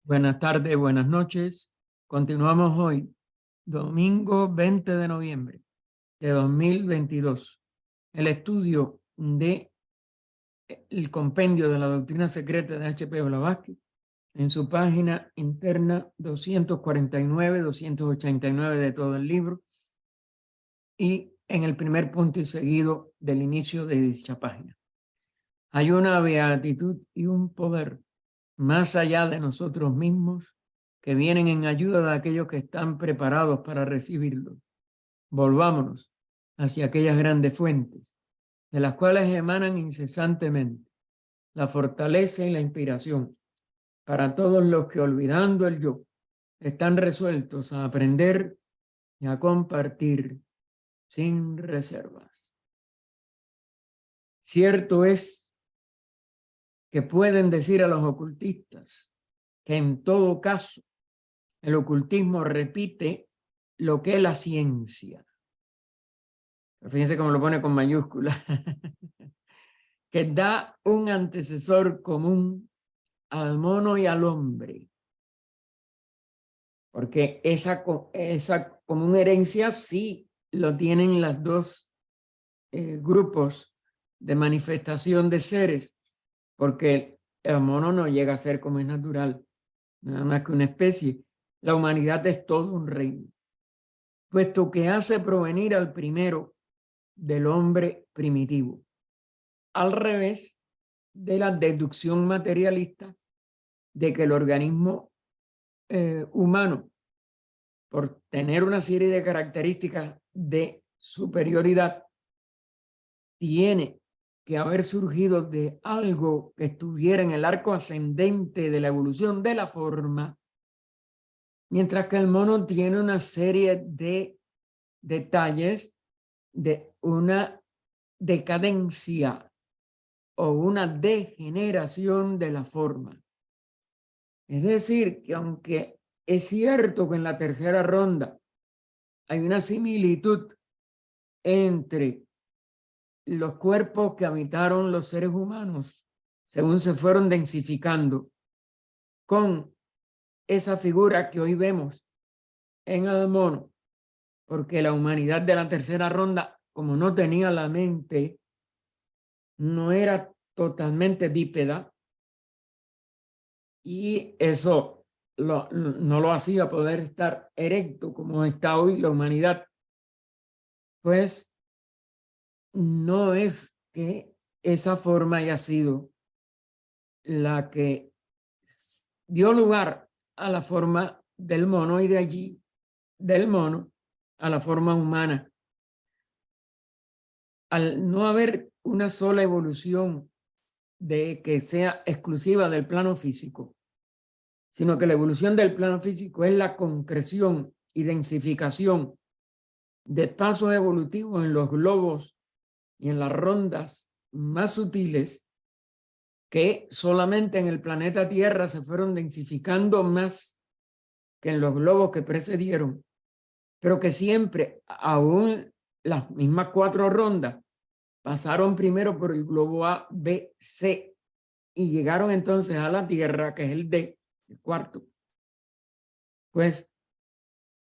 Buenas tardes, buenas noches. Continuamos hoy, domingo 20 de noviembre de 2022, el estudio de el compendio de la doctrina secreta de H.P. Blavatsky en su página interna 249, 289 de todo el libro y en el primer punto y seguido del inicio de dicha página. Hay una beatitud y un poder más allá de nosotros mismos que vienen en ayuda de aquellos que están preparados para recibirlo. Volvámonos hacia aquellas grandes fuentes, de las cuales emanan incesantemente la fortaleza y la inspiración para todos los que, olvidando el yo, están resueltos a aprender y a compartir sin reservas. Cierto es que pueden decir a los ocultistas que en todo caso el ocultismo repite lo que es la ciencia. Fíjense cómo lo pone con mayúscula. Que da un antecesor común al mono y al hombre. Porque esa común herencia sí lo tienen las dos grupos de manifestación de seres. Porque el mono no llega a ser como es natural, nada más que una especie. La humanidad es todo un reino, puesto que hace provenir al primero del hombre primitivo, al revés de la deducción materialista de que el organismo humano, por tener una serie de características de superioridad, tiene que haber surgido de algo que estuviera en el arco ascendente de la evolución de la forma, mientras que el mono tiene una serie de detalles de una decadencia o una degeneración de la forma. Es decir, que aunque es cierto que en la tercera ronda hay una similitud entre los cuerpos que habitaron los seres humanos, según se fueron densificando, con esa figura que hoy vemos en el mono, porque la humanidad de la tercera ronda, como no tenía la mente, no era totalmente bípeda, y eso no lo hacía poder estar erecto como está hoy la humanidad. Pues no es que esa forma haya sido la que dio lugar a la forma del mono y de allí, del mono, a la forma humana. Al no haber una sola evolución de que sea exclusiva del plano físico, sino que la evolución del plano físico es la concreción y densificación de pasos evolutivos en los globos y en las rondas más sutiles que solamente en el planeta Tierra se fueron densificando más que en los globos que precedieron, pero que siempre, aún las mismas 4 rondas, pasaron primero por el globo A, B, C y llegaron entonces a la Tierra, que es el D, el cuarto. Pues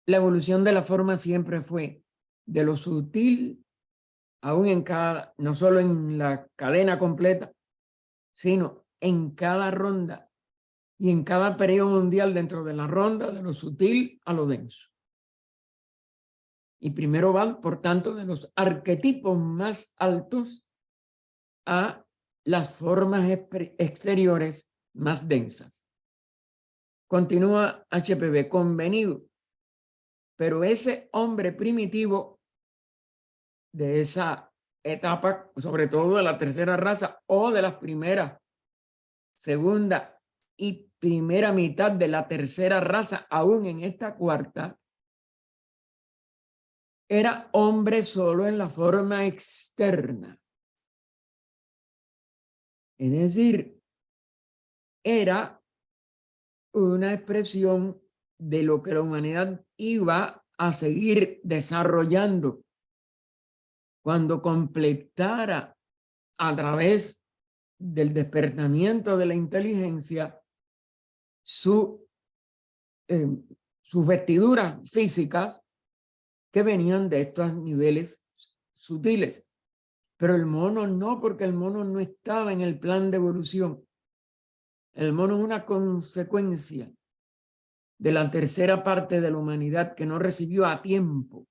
la evolución de la forma siempre fue de lo sutil, aún en cada, no solo en la cadena completa, sino en cada ronda y en cada periodo mundial dentro de la ronda, de lo sutil a lo denso. Y primero va, por tanto, de los arquetipos más altos a las formas exteriores más densas. Continúa HPB, convenido, pero ese hombre primitivo de esa etapa, sobre todo de la tercera raza o de las primeras, segunda y primera mitad de la tercera raza, aún en esta cuarta, era hombre solo en la forma externa. Es decir, era una expresión de lo que la humanidad iba a seguir desarrollando cuando completara a través del despertamiento de la inteligencia su sus vestiduras físicas que venían de estos niveles sutiles. Pero el mono no, porque el mono no estaba en el plan de evolución. El mono es una consecuencia de la tercera parte de la humanidad que no recibió a tiempo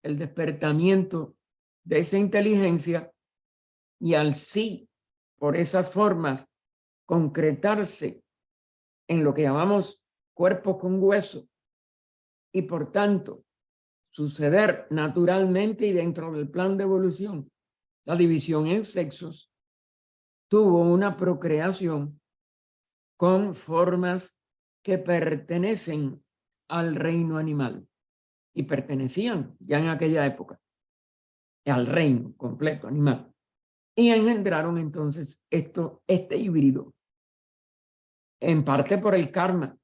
el despertamiento de esa inteligencia, y al sí, por esas formas, concretarse en lo que llamamos cuerpos con hueso, y por tanto suceder naturalmente y dentro del plan de evolución, la división en sexos, tuvo una procreación con formas que pertenecen al reino animal y pertenecían ya en aquella época al reino completo animal, y engendraron entonces este híbrido, en parte por el karma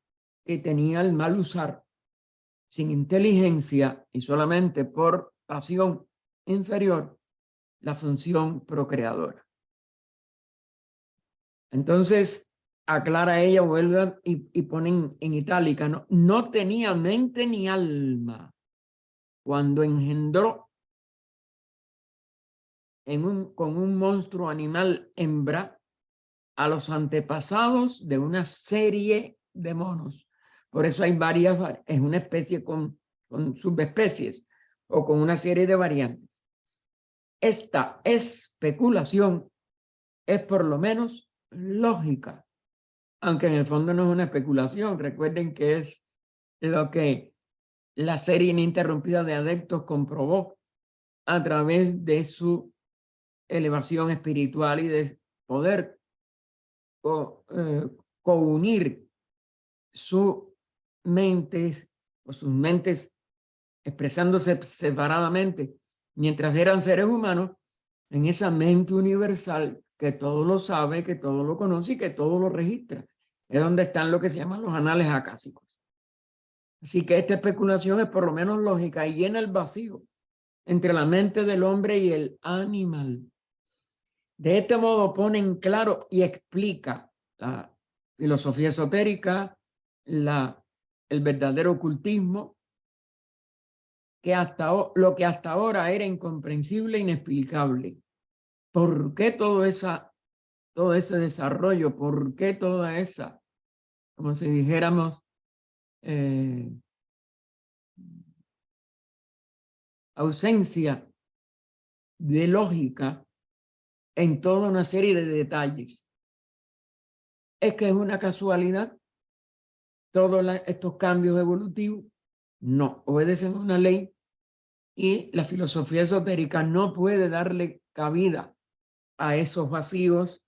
que tenía el mal usar sin inteligencia y solamente por pasión inferior la función procreadora. Entonces aclara ella, vuelve y ponen en itálica, no tenía mente ni alma cuando engendró con un monstruo animal hembra a los antepasados de una serie de monos. Por eso hay varias, es una especie con subespecies o con una serie de variantes. Esta especulación es por lo menos lógica, aunque en el fondo no es una especulación. Recuerden que es lo que la serie ininterrumpida de adeptos comprobó a través de su elevación espiritual y de poder counir sus mentes expresándose separadamente mientras eran seres humanos en esa mente universal que todo lo sabe, que todo lo conoce y que todo lo registra. Es donde están lo que se llaman los anales acásicos. Así que esta especulación es por lo menos lógica y llena el vacío entre la mente del hombre y el animal. De este modo pone en claro y explica la filosofía esotérica, el verdadero ocultismo, que lo que hasta ahora era incomprensible e inexplicable. ¿Por qué todo ese desarrollo? ¿Por qué toda esa, como si dijéramos, ausencia de lógica en toda una serie de detalles? ¿Es que es una casualidad todos estos cambios evolutivos? No, obedecen una ley y la filosofía esotérica no puede darle cabida a esos vacíos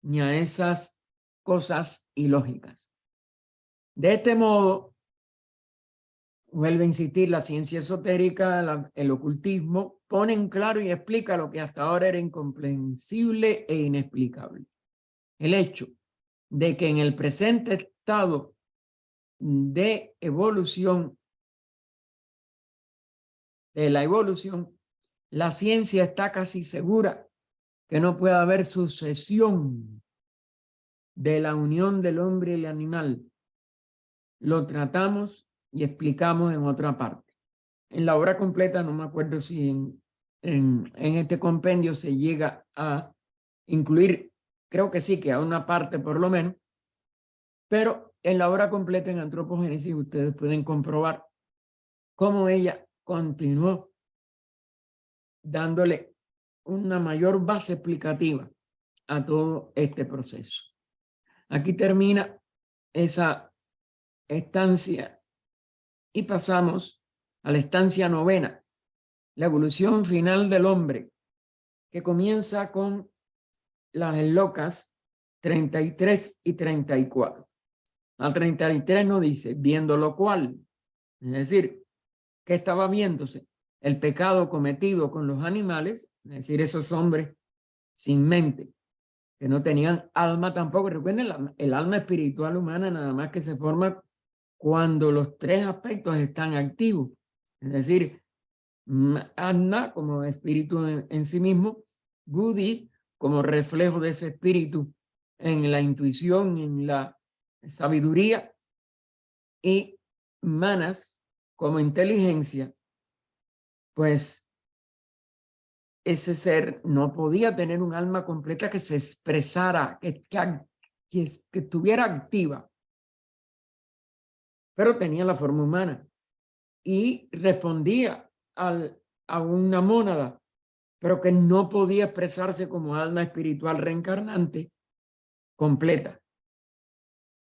ni a esas cosas ilógicas. De este modo, vuelve a insistir, la ciencia esotérica, el ocultismo, pone en claro y explica lo que hasta ahora era incomprensible e inexplicable. El hecho de que en el presente estado de evolución, de la evolución, la ciencia está casi segura que no puede haber sucesión de la unión del hombre y el animal. Lo tratamos y explicamos en otra parte. En la obra completa, no me acuerdo si en este compendio se llega a incluir, creo que sí, que a una parte por lo menos, pero en la obra completa en Antropogénesis ustedes pueden comprobar cómo ella continuó dándole una mayor base explicativa a todo este proceso. Aquí termina esa estancia y pasamos a la estancia novena, la evolución final del hombre, que comienza con las locas 33 y 34. La 33 nos dice, viendo lo cual, es decir, que estaba viéndose el pecado cometido con los animales, es decir, esos hombres sin mente, que no tenían alma tampoco. Recuerden, el alma espiritual humana nada más que se forma cuando los tres aspectos están activos, es decir, Atma como espíritu en sí mismo, Buddhi como reflejo de ese espíritu en la intuición, en la sabiduría, y manas como inteligencia, pues ese ser no podía tener un alma completa que se expresara, que estuviera activa, pero tenía la forma humana y respondía a una mónada, pero que no podía expresarse como alma espiritual reencarnante completa,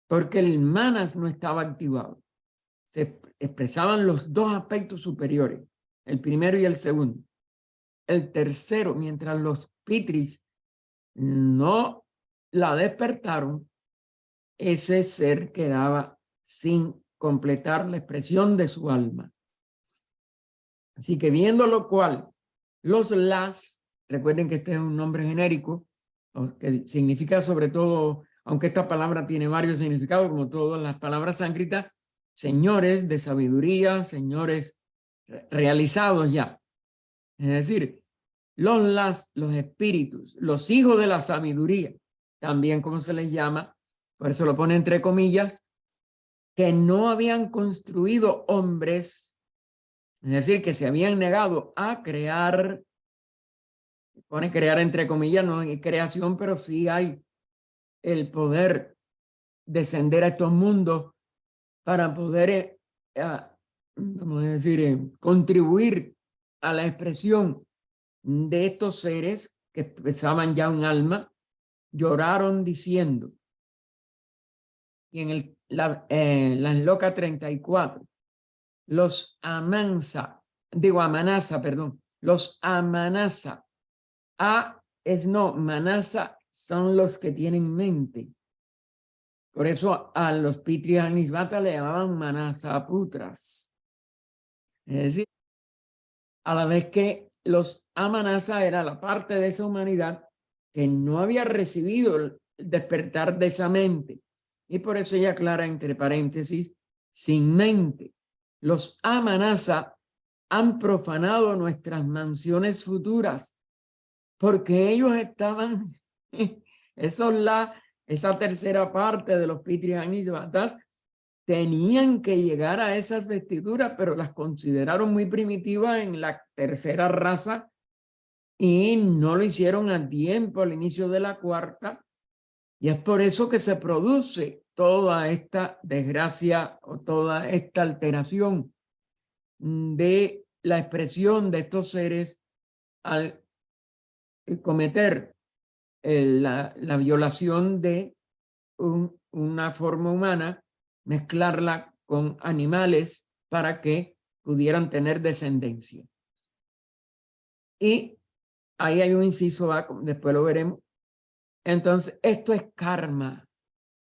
porque el manas no estaba activado. Se expresaban los dos aspectos superiores, el primero y el segundo. El tercero, mientras los pitris no la despertaron, ese ser quedaba sin completar la expresión de su alma. Así que viendo lo cual, los las, recuerden que este es un nombre genérico, que significa sobre todo, aunque esta palabra tiene varios significados, como todas las palabras sánscritas, señores de sabiduría, señores realizados ya. Es decir, los las, los espíritus, los hijos de la sabiduría, también como se les llama, por eso lo pone entre comillas, que no habían construido hombres, es decir, que se habían negado a crear, pone crear entre comillas, no hay creación, pero sí hay el poder descender a estos mundos para poder, vamos a decir, contribuir a la expresión de estos seres que expresaban ya un alma, lloraron diciendo, y en la Loca 34, los Amanasa, perdón, los Amanasa, es no, Manasa son los que tienen mente. Por eso a los Pitris Anisvata le llamaban Manasa Putras. Es decir, a la vez que los Amanasa era la parte de esa humanidad que no había recibido el despertar de esa mente. Y por eso ella aclara entre paréntesis, sin mente. Los Amanasa han profanado nuestras mansiones futuras porque ellos estaban, esa tercera parte de los Pitris Anisvatas tenían que llegar a esas vestiduras, pero las consideraron muy primitivas en la tercera raza y no lo hicieron a tiempo al inicio de la cuarta. Y es por eso que se produce toda esta desgracia o toda esta alteración de la expresión de estos seres al cometer la violación de una forma humana, mezclarla con animales para que pudieran tener descendencia. Y ahí hay un inciso, después lo veremos. Entonces, esto es karma.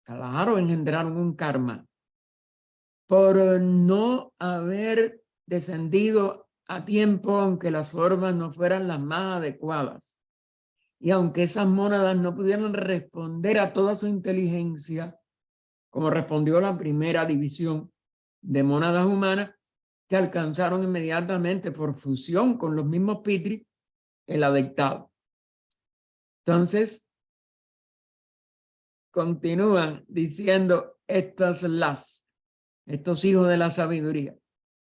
Claro, engendraron un karma por no haber descendido a tiempo, aunque las formas no fueran las más adecuadas. Y aunque esas mónadas no pudieran responder a toda su inteligencia, como respondió la primera división de mónadas humanas, que alcanzaron inmediatamente por fusión con los mismos Pitris el adectado. Entonces, continúan diciendo estos hijos de la sabiduría,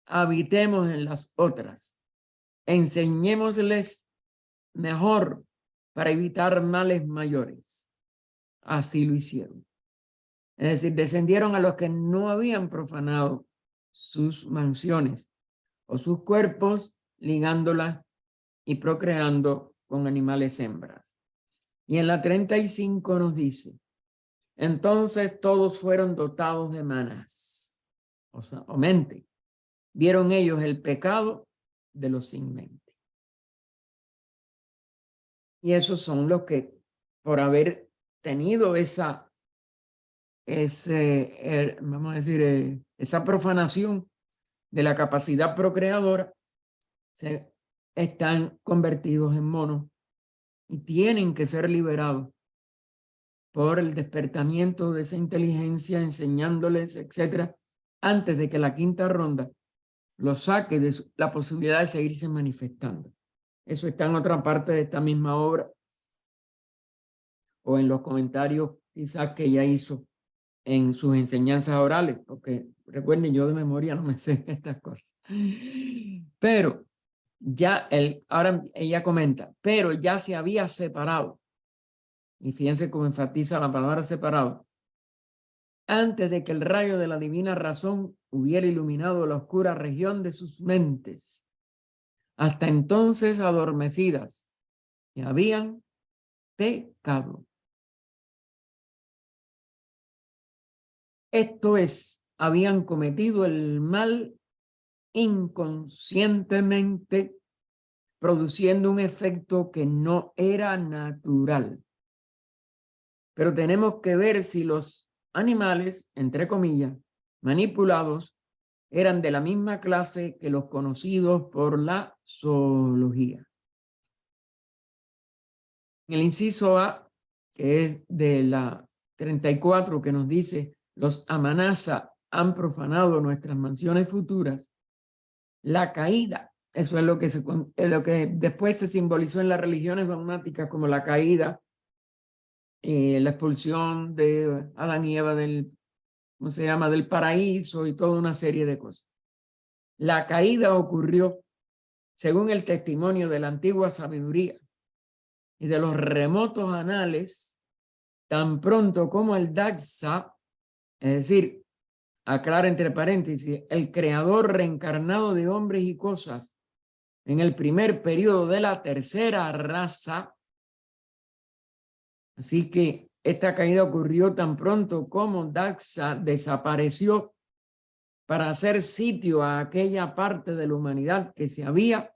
habitemos en las otras, enseñémosles mejor para evitar males mayores. Así lo hicieron. Es decir, descendieron a los que no habían profanado sus mansiones o sus cuerpos, ligándolas y procreando con animales hembras. Y en la 35 nos dice, entonces todos fueron dotados de manas, o mente. Vieron ellos el pecado de los sin mente. Y esos son los que, por haber tenido vamos a decir, esa profanación de la capacidad procreadora, se están convertidos en monos y tienen que ser liberados por el despertamiento de esa inteligencia, enseñándoles, etcétera, antes de que la quinta ronda los saque de la posibilidad de seguirse manifestando. Eso está en otra parte de esta misma obra o en los comentarios quizás que ella hizo en sus enseñanzas orales, porque recuerden, yo de memoria no me sé estas cosas. Pero ya ahora ella comenta, pero ya se había separado. Y fíjense cómo enfatiza la palabra separado. Antes de que el rayo de la divina razón hubiera iluminado la oscura región de sus mentes, hasta entonces adormecidas, y habían pecado. Esto es, habían cometido el mal inconscientemente, produciendo un efecto que no era natural. Pero tenemos que ver si los animales, entre comillas, manipulados, eran de la misma clase que los conocidos por la zoología. En el inciso A, que es de la 34, que nos dice, los Amanasa han profanado nuestras mansiones futuras, la caída, eso es lo que después se simbolizó en las religiones dogmáticas como la caída, la expulsión de Adán y Eva ¿cómo se llama?, del paraíso y toda una serie de cosas. La caída ocurrió, según el testimonio de la antigua sabiduría y de los remotos anales, tan pronto como el Daxa, es decir, aclara entre paréntesis, el creador reencarnado de hombres y cosas en el primer periodo de la tercera raza. Así que esta caída ocurrió tan pronto como Daxa desapareció para hacer sitio a aquella parte de la humanidad que se había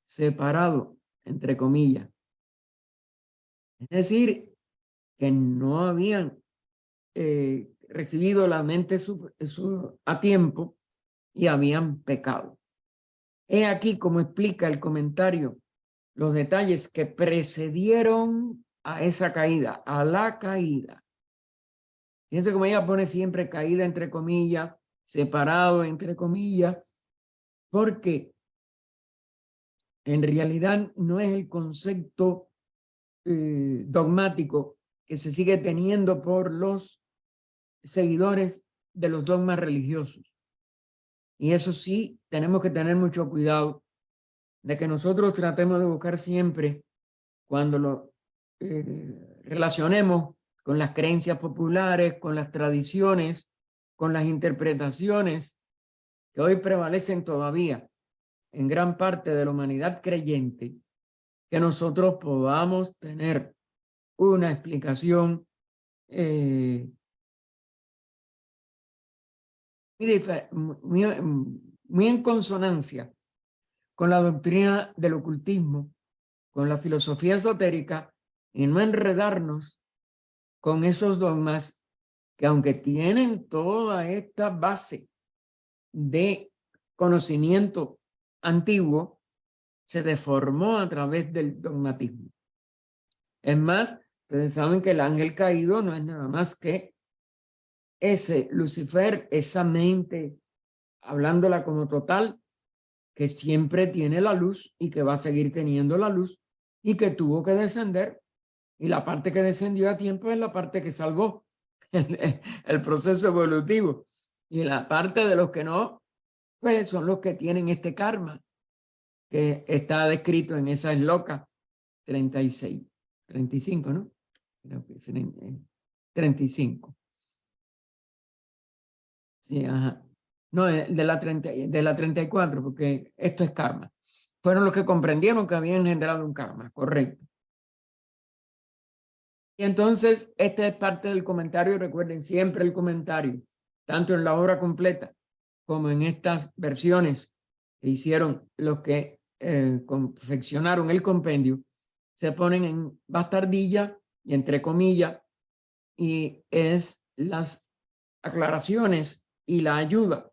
separado, entre comillas. Es decir, que no habían recibido la mente a tiempo y habían pecado. He aquí como explica el comentario los detalles que precedieron a esa caída, a la caída. Fíjense cómo ella pone siempre caída entre comillas, separado entre comillas, porque en realidad no es el concepto dogmático que se sigue teniendo por los seguidores de los dogmas religiosos. Y eso sí, tenemos que tener mucho cuidado de que nosotros tratemos de buscar siempre, cuando lo relacionemos con las creencias populares, con las tradiciones, con las interpretaciones que hoy prevalecen todavía en gran parte de la humanidad creyente, que nosotros podamos tener una explicación muy en consonancia con la doctrina del ocultismo, con la filosofía esotérica, y no enredarnos con esos dogmas que, aunque tienen toda esta base de conocimiento antiguo, se deformó a través del dogmatismo. Es más, ustedes saben que el ángel caído no es nada más que ese Lucifer, esa mente, hablándola como total, que siempre tiene la luz y que va a seguir teniendo la luz y que tuvo que descender, y la parte que descendió a tiempo es la parte que salvó el proceso evolutivo, y la parte de los que no, pues son los que tienen este karma que está descrito en esa esloca 36, 35, ¿no? Creo que es 35. Sí, ajá. No, de la 34, porque esto es karma. Fueron los que comprendieron que habían generado un karma, correcto. Y entonces, este es parte del comentario, recuerden siempre el comentario, tanto en la obra completa como en estas versiones que hicieron los que confeccionaron el compendio, se ponen en bastardilla y entre comillas, y es las aclaraciones y la ayuda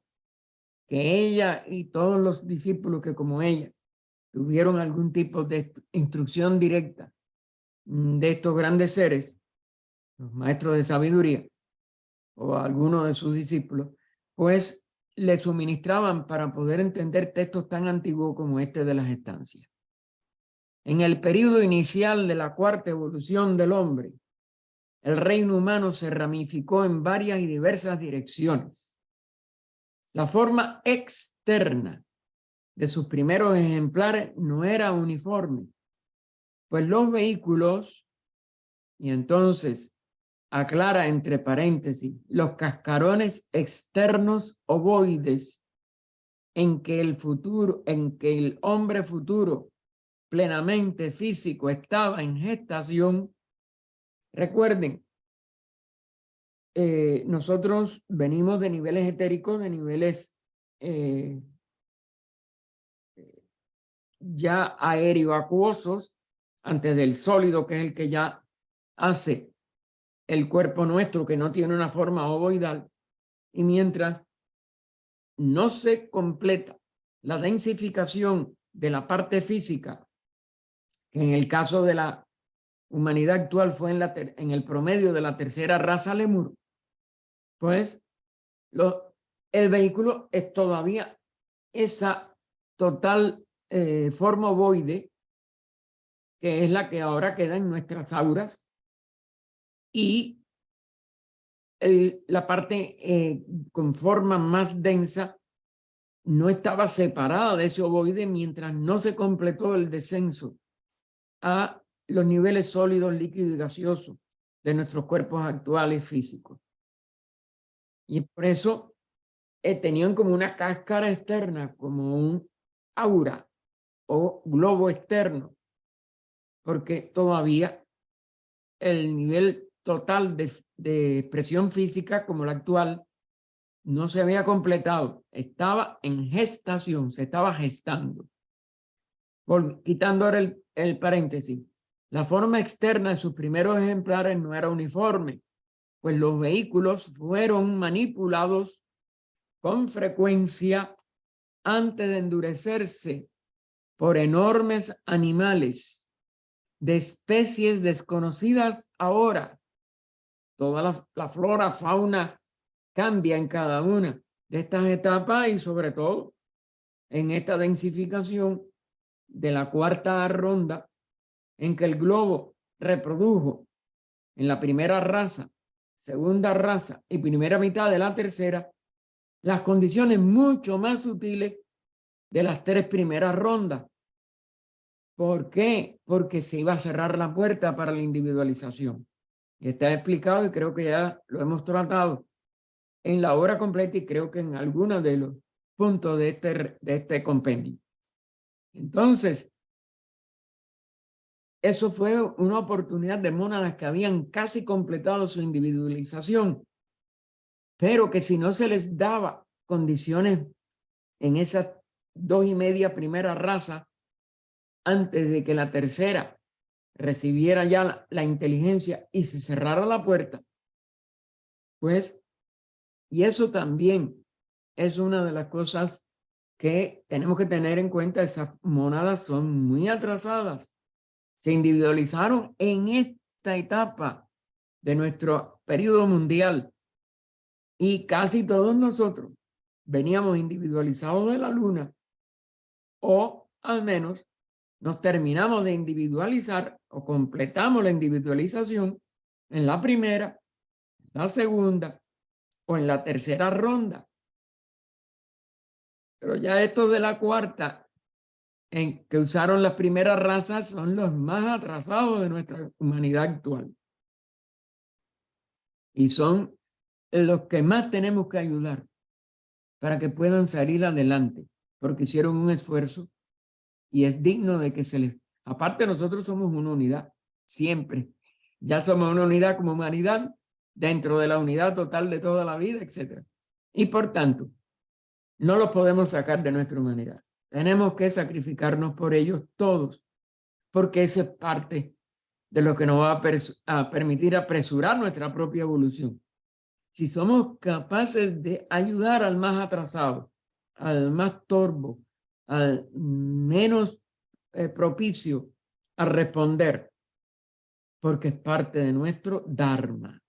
que ella y todos los discípulos que como ella tuvieron algún tipo de instrucción directa de estos grandes seres, los maestros de sabiduría o algunos de sus discípulos, pues le suministraban para poder entender textos tan antiguos como este de las estancias. En el periodo inicial de la cuarta evolución del hombre, el reino humano se ramificó en varias y diversas direcciones. La forma externa de sus primeros ejemplares no era uniforme, pues los vehículos, y entonces aclara entre paréntesis, los cascarones externos ovoides en que el hombre futuro plenamente físico estaba en gestación. Recuerden, nosotros venimos de niveles etéricos, de niveles ya aéreo-acuosos, antes del sólido, que es el que ya hace el cuerpo nuestro, que no tiene una forma ovoidal, y mientras no se completa la densificación de la parte física, que en el caso de la humanidad actual fue en el promedio de la tercera raza lemur, pues el vehículo es todavía esa total forma ovoide, que es la que ahora queda en nuestras auras, y la parte con forma más densa no estaba separada de ese ovoide mientras no se completó el descenso a los niveles sólidos, líquidos y gaseosos de nuestros cuerpos actuales físicos. Y por eso tenían como una cáscara externa, como un aura o globo externo, porque todavía el nivel total de presión física como la actual no se había completado, estaba en gestación, se estaba gestando. Quitando ahora el paréntesis, la forma externa de sus primeros ejemplares no era uniforme, pues los vehículos fueron manipulados con frecuencia antes de endurecerse por enormes animales de especies desconocidas ahora. Toda la flora, fauna cambia en cada una de estas etapas y sobre todo en esta densificación de la cuarta ronda en que el globo reprodujo en la primera raza, segunda raza y primera mitad de la tercera las condiciones mucho más sutiles de las tres primeras rondas. ¿Por qué? Porque se iba a cerrar la puerta para la individualización. Y está explicado y creo que ya lo hemos tratado en la obra completa y creo que en algunos de los puntos de este compendio. Entonces, eso fue una oportunidad de mónadas que habían casi completado su individualización, pero que si no se les daba condiciones en esas 2,5 primeras razas, antes de que la tercera recibiera ya la inteligencia y se cerrara la puerta, pues, y eso también es una de las cosas que tenemos que tener en cuenta. Esas mónadas son muy atrasadas, se individualizaron en esta etapa de nuestro periodo mundial y casi todos nosotros veníamos individualizados de la luna, o al menos nos terminamos de individualizar o completamos la individualización en la primera, la segunda o en la tercera ronda. Pero ya estos de la cuarta, en que usaron las primeras razas, son los más atrasados de nuestra humanidad actual. Y son los que más tenemos que ayudar para que puedan salir adelante, porque hicieron un esfuerzo y es digno de que se les... Aparte, nosotros somos una unidad, siempre. Ya somos una unidad como humanidad, dentro de la unidad total de toda la vida, etc. Y por tanto, no los podemos sacar de nuestra humanidad. Tenemos que sacrificarnos por ellos todos, porque eso es parte de lo que nos va a permitir apresurar nuestra propia evolución. Si somos capaces de ayudar al más atrasado, al más torvo, al menos propicio a responder, porque es parte de nuestro Dharma.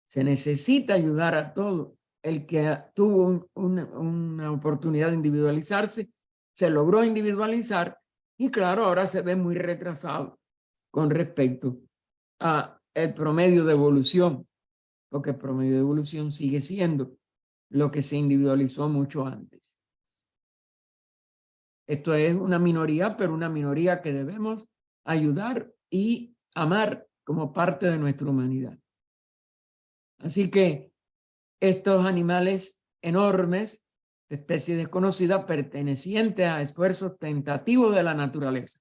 Se necesita ayudar a todo. El que tuvo una oportunidad de individualizarse, se logró individualizar y claro, ahora se ve muy retrasado con respecto a el promedio de evolución, porque el promedio de evolución sigue siendo lo que se individualizó mucho antes. Esto es una minoría, pero una minoría que debemos ayudar y amar como parte de nuestra humanidad. Así que estos animales enormes, especies desconocidas, pertenecientes a esfuerzos tentativos de la naturaleza.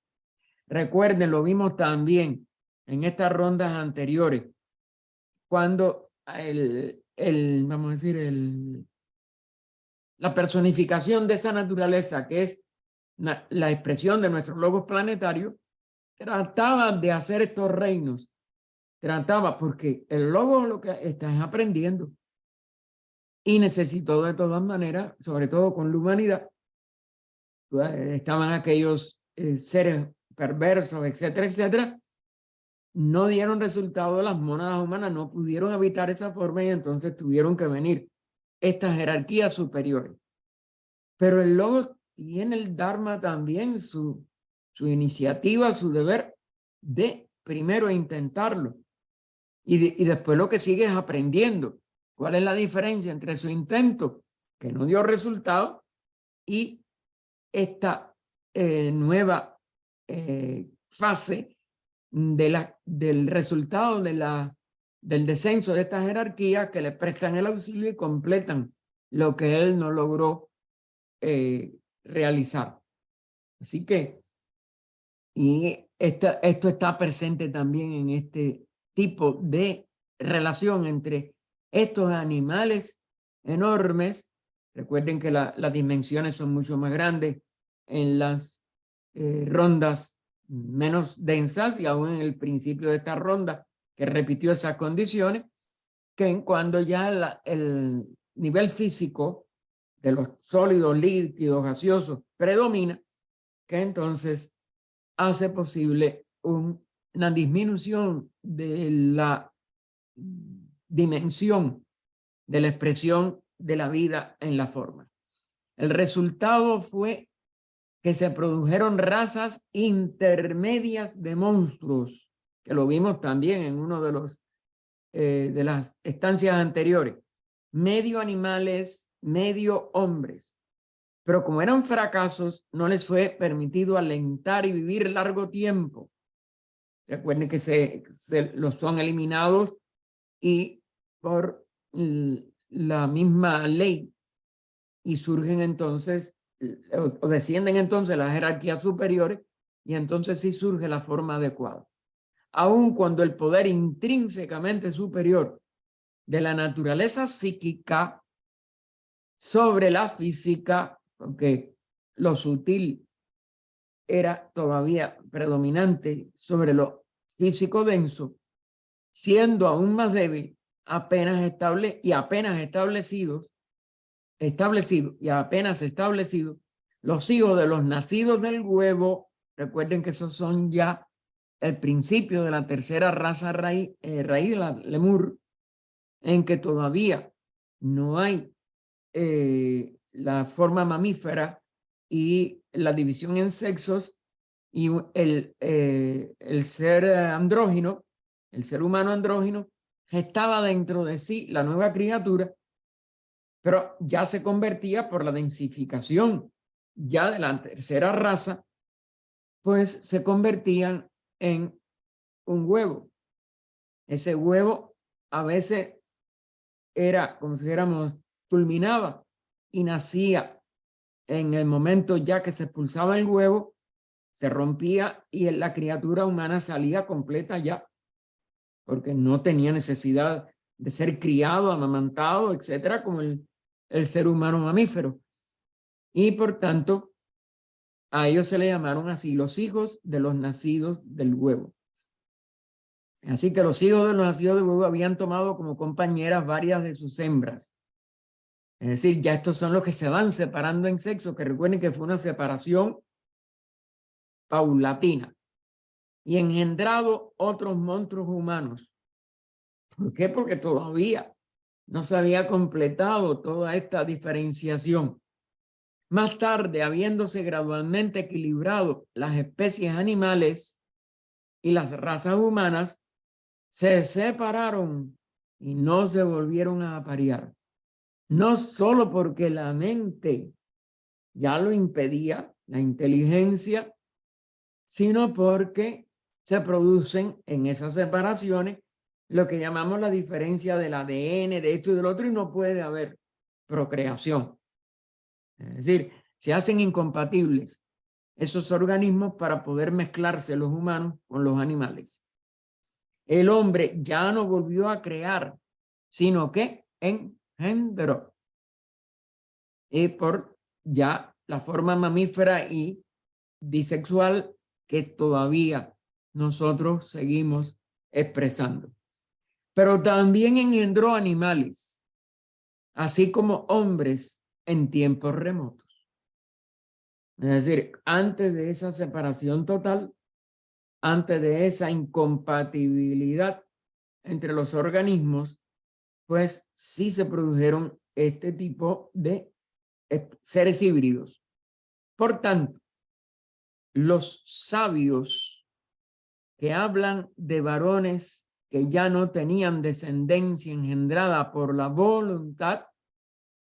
Recuerden, lo vimos también en estas rondas anteriores, cuando vamos a decir, la personificación de esa naturaleza, que es la expresión de nuestros logos planetarios, trataba de hacer estos reinos. Trataba, porque el logo lo que está es aprendiendo. Y necesitó de todas maneras, sobre todo con la humanidad, estaban aquellos seres perversos, etcétera, etcétera, no dieron resultado, las mónadas humanas no pudieron habitar esa forma y entonces tuvieron que venir estas jerarquías superiores. Pero el logo tiene el Dharma también, su iniciativa, su deber de primero intentarlo y después lo que sigue es aprendiendo. ¿Cuál es la diferencia entre su intento que no dio resultado y esta nueva fase del resultado del descenso de esta jerarquía, que le prestan el auxilio y completan lo que él no logró realizar? Así que, y esto está presente también en este tipo de relación entre estos animales enormes. Recuerden que las dimensiones son mucho más grandes en las rondas menos densas y aún en el principio de esta ronda que repitió esas condiciones, que cuando ya el nivel físico de los sólidos, líquidos, gaseosos predomina, que entonces hace posible una disminución de la dimensión de la expresión de la vida en la forma. El resultado fue que se produjeron razas intermedias de monstruos, que lo vimos también en uno de las estancias anteriores, medio animales, medio hombres. Pero como eran fracasos, no les fue permitido alentar y vivir largo tiempo. Recuerden que los son eliminados y por la misma ley, y surgen entonces, o descienden entonces las jerarquías superiores, y entonces sí surge la forma adecuada. Aun cuando el poder intrínsecamente superior de la naturaleza psíquica sobre la física, porque lo sutil era todavía predominante sobre lo físico denso, siendo aún más débil, apenas establecidos, los hijos de los nacidos del huevo. Recuerden que esos son ya el principio de la tercera raza raíz de la Lemur, en que todavía no hay la forma mamífera y la división en sexos, y el ser andrógino, el ser humano andrógino, gestaba dentro de sí la nueva criatura, pero ya se convertía por la densificación ya de la tercera raza, pues se convertían en un huevo. Ese huevo a veces era, como si dijéramos, culminaba y nacía en el momento ya que se expulsaba el huevo, se rompía y la criatura humana salía completa ya, porque no tenía necesidad de ser criado, amamantado, etcétera, como el ser humano mamífero. Y por tanto, a ellos se le llamaron así, los hijos de los nacidos del huevo. Así que los hijos de los nacidos del huevo habían tomado como compañeras varias de sus hembras. Es decir, ya estos son los que se van separando en sexo, que recuerden que fue una separación paulatina, y engendrado otros monstruos humanos. ¿Por qué? Porque todavía no se había completado toda esta diferenciación. Más tarde, habiéndose gradualmente equilibrado las especies animales y las razas humanas, se separaron y no se volvieron a aparear. No solo porque la mente ya lo impedía, la inteligencia, sino porque se producen en esas separaciones lo que llamamos la diferencia del ADN, de esto y del otro, y no puede haber procreación. Es decir, se hacen incompatibles esos organismos para poder mezclarse los humanos con los animales. El hombre ya no volvió a crear, sino que engendró. Y por ya la forma mamífera y bisexual que todavía nosotros seguimos expresando. Pero también engendró animales, así como hombres en tiempos remotos. Es decir, antes de esa separación total, antes de esa incompatibilidad entre los organismos, pues sí se produjeron este tipo de seres híbridos. Por tanto, los sabios que hablan de varones que ya no tenían descendencia engendrada por la voluntad,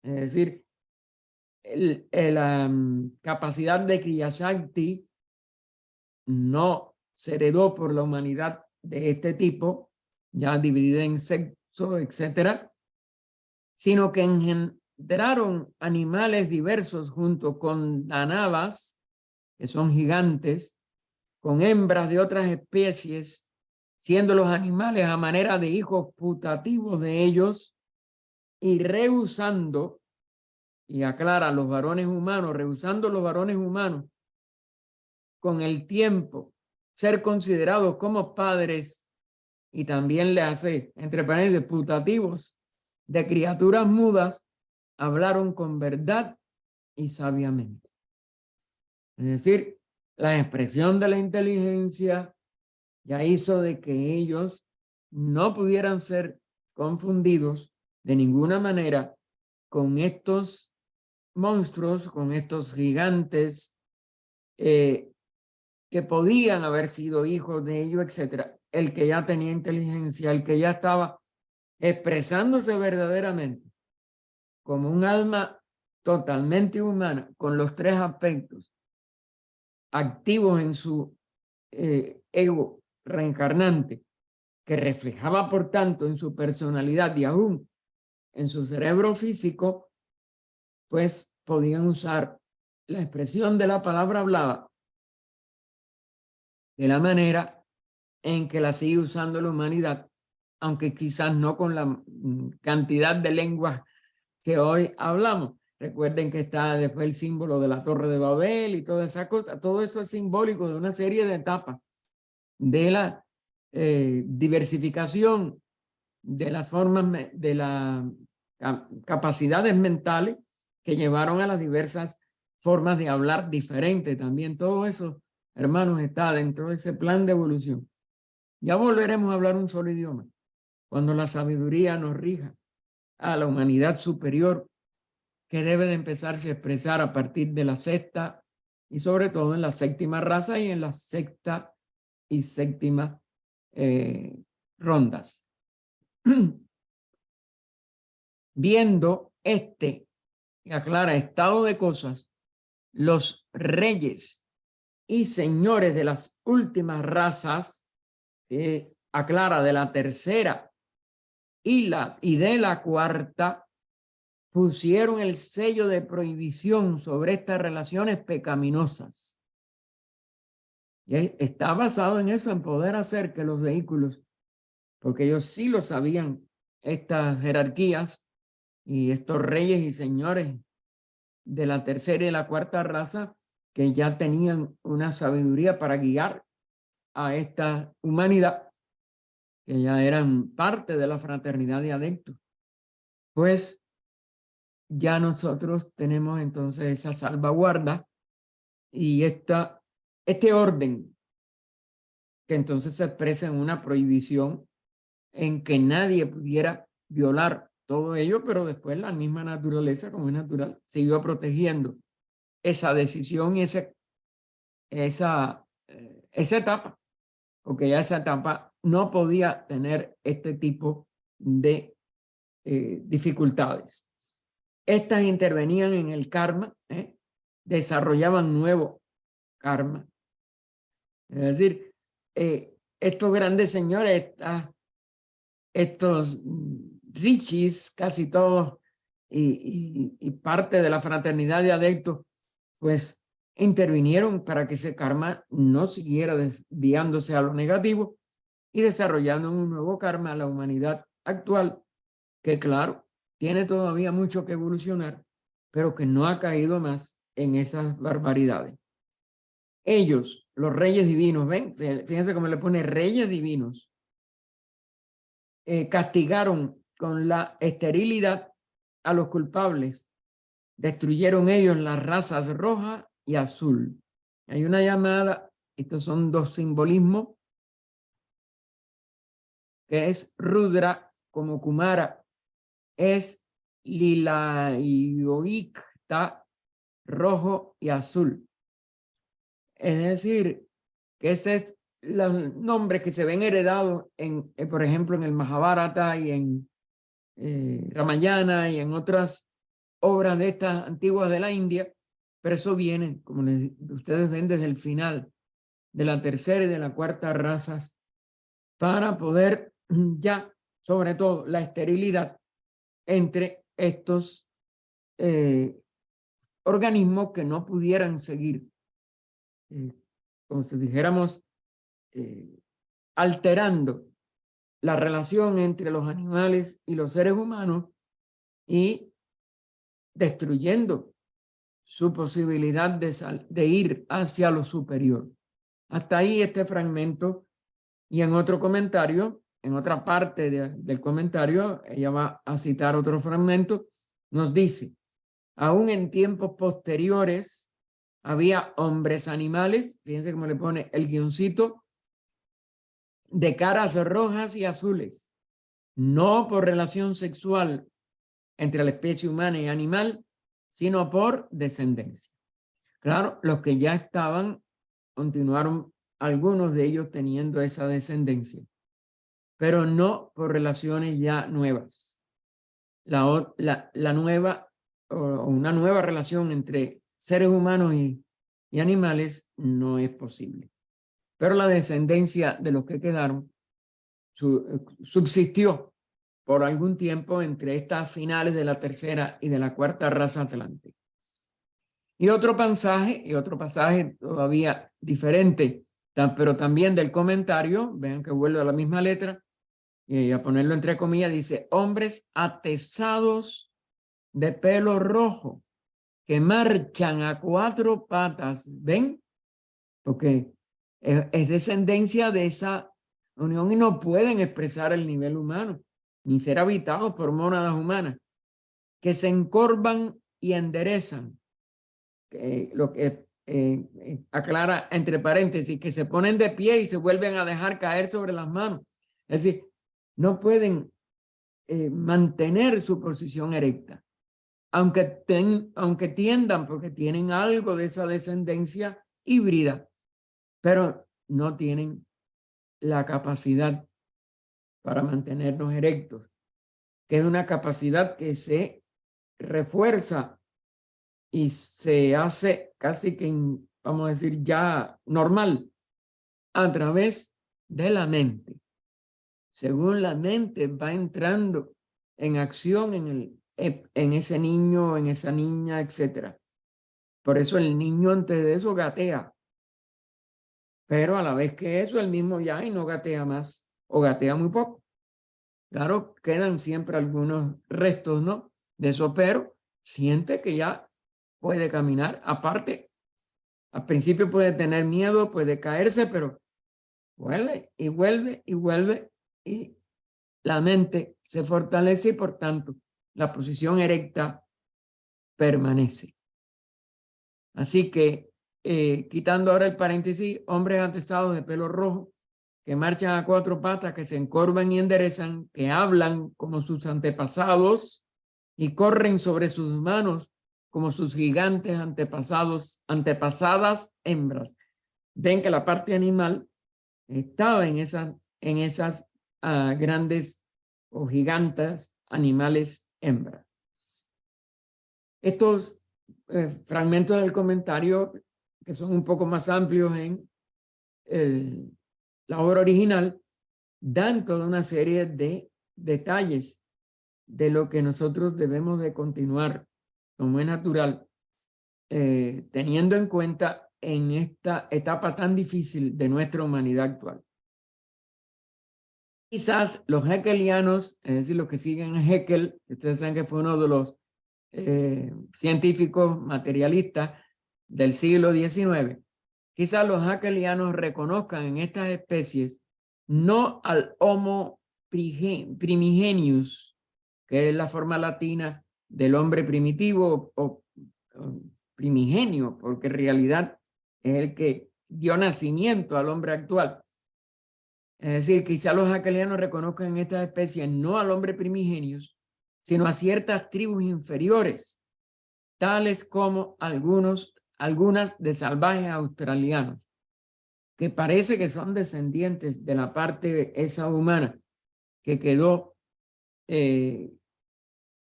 es decir, la capacidad de Kriya Shakti no se heredó por la humanidad de este tipo, ya dividida en sexo, etcétera, sino que engendraron animales diversos junto con danavas, que son gigantes, con hembras de otras especies, siendo los animales a manera de hijos putativos de ellos y rehusando, y aclara, los varones humanos, rehusando los varones humanos con el tiempo ser considerados como padres, y también le hace, entre paréntesis, putativos de criaturas mudas, hablaron con verdad y sabiamente. Es decir, la expresión de la inteligencia ya hizo de que ellos no pudieran ser confundidos de ninguna manera con estos monstruos, con estos gigantes que podían haber sido hijos de ellos, etcétera. El que ya tenía inteligencia, el que ya estaba expresándose verdaderamente como un alma totalmente humana, con los tres aspectos activos en su ego reencarnante, que reflejaba por tanto en su personalidad y aún en su cerebro físico, pues podían usar la expresión de la palabra hablada de la manera en que la sigue usando la humanidad, aunque quizás no con la cantidad de lenguas que hoy hablamos. Recuerden que está después el símbolo de la Torre de Babel y toda esa cosa. Todo eso es simbólico de una serie de etapas de la diversificación de las formas, de las capacidades mentales que llevaron a las diversas formas de hablar diferentes. También todo eso, hermanos, está dentro de ese plan de evolución. Ya volveremos a hablar un solo idioma cuando la sabiduría nos rija a la humanidad superior que debe de empezarse a expresar a partir de la sexta y sobre todo en la séptima raza y en la sexta y séptima rondas. Viendo aclara, estado de cosas, los reyes y señores de las últimas razas, aclara, de la tercera y de la cuarta, pusieron el sello de prohibición sobre estas relaciones pecaminosas. Y está basado en eso, en poder hacer que los vehículos, porque ellos sí lo sabían, estas jerarquías y estos reyes y señores de la tercera y la cuarta raza, que ya tenían una sabiduría para guiar a esta humanidad, que ya eran parte de la fraternidad de adeptos. Pues ya nosotros tenemos entonces esa salvaguarda y este orden que entonces se expresa en una prohibición en que nadie pudiera violar todo ello, pero después la misma naturaleza, como es natural, siguió protegiendo esa decisión y esa etapa porque ya esa etapa no podía tener este tipo de dificultades. Estas intervenían en el karma, desarrollaban nuevo karma. Es decir, estos grandes señores, estos rishis, casi todos, y parte de la fraternidad de adeptos, pues intervinieron para que ese karma no siguiera desviándose a lo negativo y desarrollando un nuevo karma a la humanidad actual, que claro, tiene todavía mucho que evolucionar, pero que no ha caído más en esas barbaridades. Ellos, los reyes divinos, ven, fíjense cómo le pone reyes divinos, castigaron con la esterilidad a los culpables, destruyeron ellos las razas roja y azul. Hay una llamada, estos son dos simbolismos, que es Rudra como Kumara, es Lilayoikta, rojo y azul. Es decir, que este es los nombres que se ven heredados, por ejemplo, en el Mahabharata y en Ramayana y en otras obras de estas antiguas de la India, pero eso viene, como ustedes ven, desde el final de la tercera y de la cuarta razas, para poder ya, sobre todo, la esterilidad entre estos organismos que no pudieran seguir, como si dijéramos, alterando la relación entre los animales y los seres humanos y destruyendo su posibilidad de ir hacia lo superior. Hasta ahí este fragmento, y en otro comentario, en otra parte del comentario, ella va a citar otro fragmento, nos dice: aún en tiempos posteriores había hombres animales, fíjense cómo le pone el guioncito, de caras rojas y azules, no por relación sexual entre la especie humana y animal, sino por descendencia. Claro, los que ya estaban, continuaron algunos de ellos teniendo esa descendencia, pero no por relaciones ya nuevas. La nueva, o una nueva relación entre seres humanos y animales no es posible. Pero la descendencia de los que quedaron subsistió por algún tiempo entre estas finales de la tercera y de la cuarta raza atlántica. Y otro pasaje todavía diferente, pero también del comentario, vean que vuelve a la misma letra, y a ponerlo entre comillas, dice: hombres atezados de pelo rojo que marchan a cuatro patas, ¿ven? Porque es descendencia de esa unión y no pueden expresar el nivel humano, ni ser habitados por mónadas humanas, que se encorvan y enderezan, lo que aclara entre paréntesis, que se ponen de pie y se vuelven a dejar caer sobre las manos. Es decir, no pueden mantener su posición erecta, aunque tiendan, porque tienen algo de esa descendencia híbrida, pero no tienen la capacidad para mantenernos erectos, que es una capacidad que se refuerza y se hace casi que, vamos a decir, ya normal a través de la mente. Según la mente va entrando en acción en ese niño, en esa niña, etc. Por eso el niño antes de eso gatea, pero a la vez que eso, el mismo ya y no gatea más o gatea muy poco. Claro, quedan siempre algunos restos, ¿no? De eso, pero siente que ya puede caminar. Aparte, al principio puede tener miedo, puede caerse, pero vuelve y vuelve y vuelve y la mente se fortalece y por tanto la posición erecta permanece. Así que, quitando ahora el paréntesis, hombres atezados de pelo rojo, que marchan a cuatro patas, que se encorvan y enderezan, que hablan como sus antepasados y corren sobre sus manos como sus gigantes antepasadas hembras. Ven que la parte animal estaba en esas grandes o gigantes animales hembras. Estos fragmentos del comentario, que son un poco más amplios en la obra original, dan toda una serie de detalles de lo que nosotros debemos de continuar, como es natural, teniendo en cuenta en esta etapa tan difícil de nuestra humanidad actual. Quizás los hegelianos, es decir, los que siguen a Haeckel, ustedes saben que fue uno de los científicos materialistas del siglo XIX, quizás los hegelianos reconozcan en estas especies no al Homo primigenius, que es la forma latina del hombre primitivo o primigenio, porque en realidad es el que dio nacimiento al hombre actual. Es decir, quizá los hegelianos reconozcan en estas especies no al hombre primigenius, sino a ciertas tribus inferiores, tales como algunas de salvajes australianos, que parece que son descendientes de la parte esa humana que quedó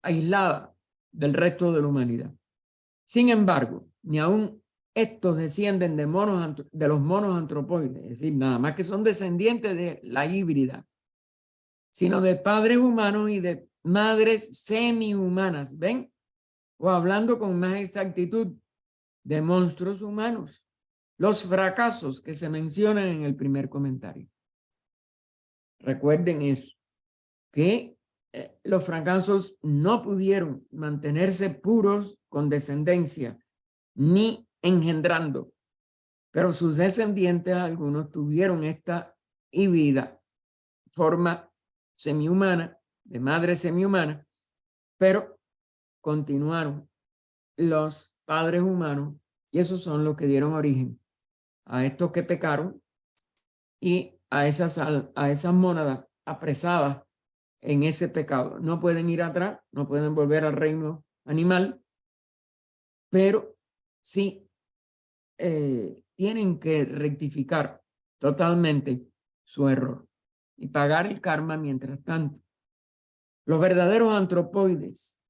aislada del resto de la humanidad. Sin embargo, ni aún estos descienden de los monos antropoides, es decir, nada más que son descendientes de la híbrida, sino de padres humanos y de madres semi-humanas, ¿ven? O hablando con más exactitud, de monstruos humanos, los fracasos que se mencionan en el primer comentario. Recuerden eso, que los fracasos no pudieron mantenerse puros con descendencia, ni engendrando, pero sus descendientes, algunos tuvieron esta híbrida forma semihumana, de madre semihumana, pero continuaron los padres humanos y esos son los que dieron origen a estos que pecaron y a esas mónadas apresadas en ese pecado. No pueden ir atrás, no pueden volver al reino animal, pero sí tienen que rectificar totalmente su error y pagar el karma mientras tanto. Los verdaderos antropoides,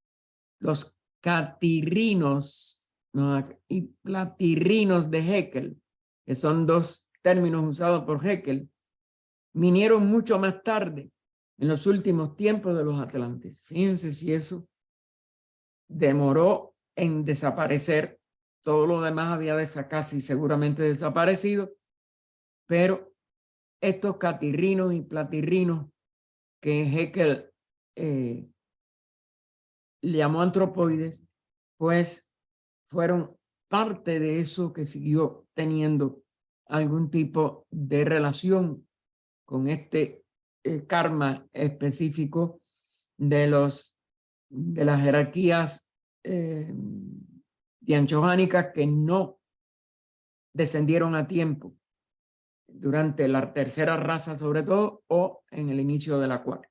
los catirrinos, ¿no?, y platirrinos de Haeckel, que son dos términos usados por Haeckel, vinieron mucho más tarde, en los últimos tiempos de los atlantes. Fíjense si eso demoró en desaparecer. Todo lo demás había casi seguramente desaparecido, pero estos catirrinos y platirrinos que Haeckel llamó antropoides, pues fueron parte de eso que siguió teniendo algún tipo de relación con este karma específico de las jerarquías dianchohánicas que no descendieron a tiempo durante la tercera raza sobre todo o en el inicio de la cuarta.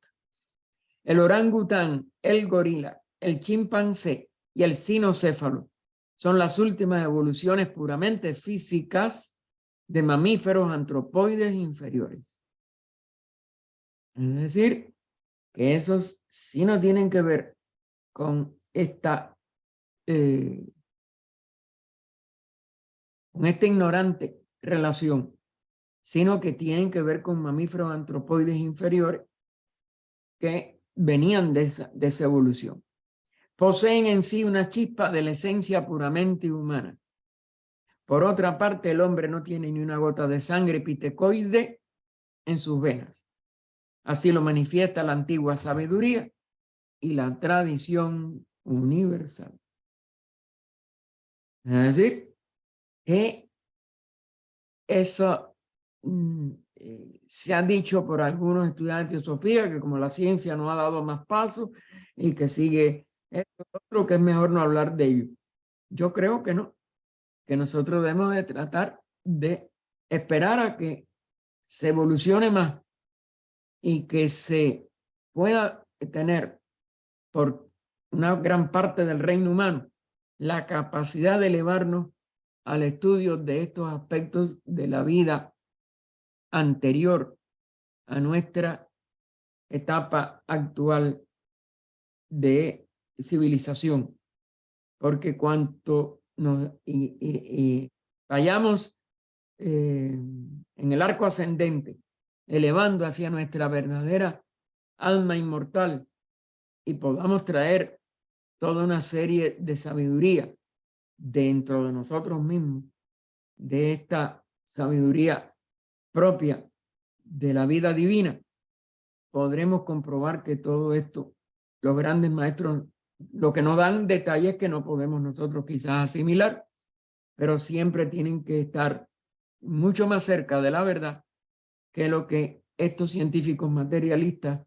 El orangután, el gorila, el chimpancé y el cinocéfalo son las últimas evoluciones puramente físicas de mamíferos antropoides inferiores. Es decir, que esos sí no tienen que ver con esta ignorante relación, sino que tienen que ver con mamíferos antropoides inferiores que venían de esa evolución. Poseen en sí una chispa de la esencia puramente humana. Por otra parte, el hombre no tiene ni una gota de sangre pitecoide en sus venas. Así lo manifiesta la antigua sabiduría y la tradición universal. Es decir, que eso se ha dicho por algunos estudiantes de Sofía, que como la ciencia no ha dado más pasos y que sigue esto otro, que es mejor no hablar de ello. Yo creo que no, que nosotros debemos de tratar de esperar a que se evolucione más y que se pueda tener por una gran parte del reino humano la capacidad de elevarnos al estudio de estos aspectos de la vida anterior a nuestra etapa actual de civilización, porque cuanto nos vayamos en el arco ascendente, elevando hacia nuestra verdadera alma inmortal y podamos traer toda una serie de sabiduría dentro de nosotros mismos, de esta sabiduría propia de la vida divina, podremos comprobar que todo esto, los grandes maestros, lo que nos dan detalles que no podemos nosotros quizás asimilar, pero siempre tienen que estar mucho más cerca de la verdad que lo que estos científicos materialistas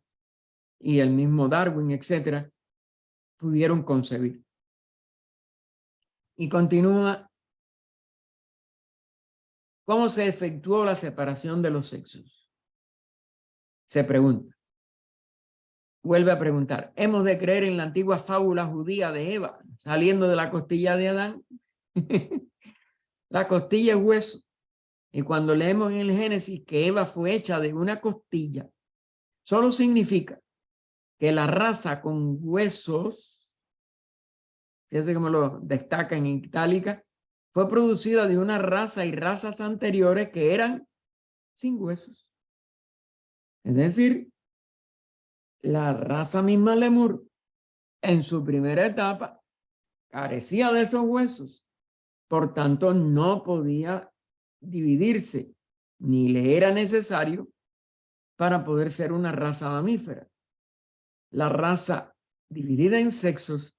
y el mismo Darwin, etcétera, pudieron concebir. Y continúa, ¿cómo se efectuó la separación de los sexos? Se pregunta. Vuelve a preguntar, ¿hemos de creer en la antigua fábula judía de Eva saliendo de la costilla de Adán? La costilla es hueso. Y cuando leemos en el Génesis que Eva fue hecha de una costilla, solo significa que la raza con huesos, fíjense cómo lo destaca en itálica, fue producida de una raza y razas anteriores que eran sin huesos. Es decir, la raza misma Lemur, en su primera etapa, carecía de esos huesos. Por tanto, no podía dividirse, ni le era necesario para poder ser una raza mamífera. La raza dividida en sexos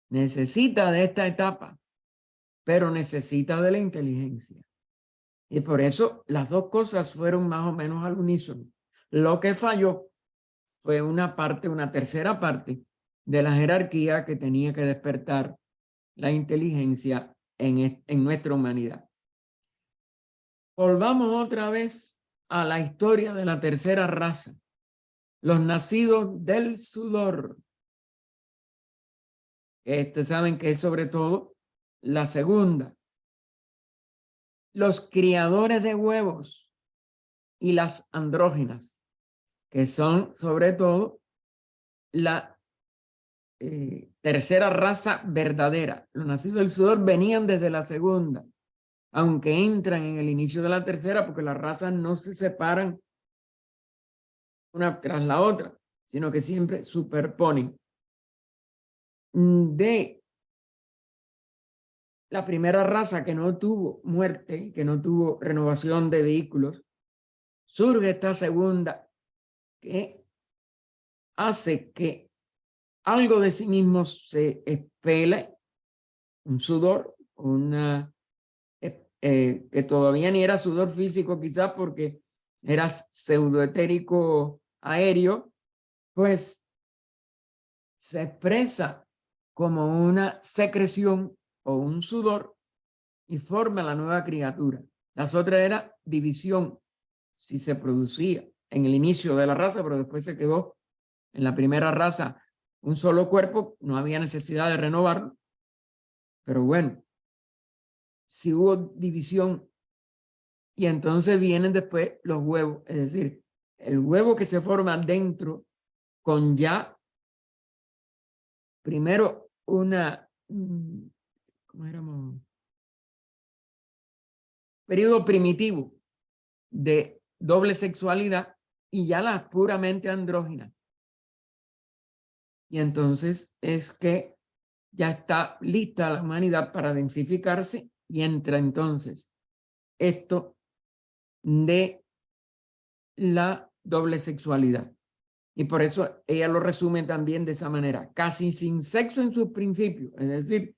necesita de esta etapa, pero necesita de la inteligencia. Y por eso las dos cosas fueron más o menos al unísono. Lo que falló fue una parte, una tercera parte de la jerarquía que tenía que despertar la inteligencia en nuestra humanidad. Volvamos otra vez a la historia de la tercera raza, los nacidos del sudor. Saben que es sobre todo la segunda. Los criadores de huevos y las andróginas, que son sobre todo la tercera raza verdadera. Los nacidos del sudor venían desde la segunda, aunque entran en el inicio de la tercera, porque las razas no se separan una tras la otra, sino que siempre superponen. De la primera raza que no tuvo muerte, que no tuvo renovación de vehículos, surge esta segunda que hace que algo de sí mismo se expele, un sudor, que todavía ni era sudor físico quizás porque era pseudoetérico aéreo, pues se expresa como una secreción o un sudor y forma la nueva criatura. Las otras era división, si se producía en el inicio de la raza, pero después se quedó en la primera raza un solo cuerpo, no había necesidad de renovarlo, pero bueno, si hubo división y entonces vienen después los huevos, es decir, el huevo que se forma dentro con ya primero una, ¿cómo éramos? Periodo primitivo de doble sexualidad y ya las puramente andróginas. Y entonces es que ya está lista la humanidad para densificarse y entra entonces esto de la doble sexualidad. Y por eso ella lo resume también de esa manera, casi sin sexo en sus principios, es decir,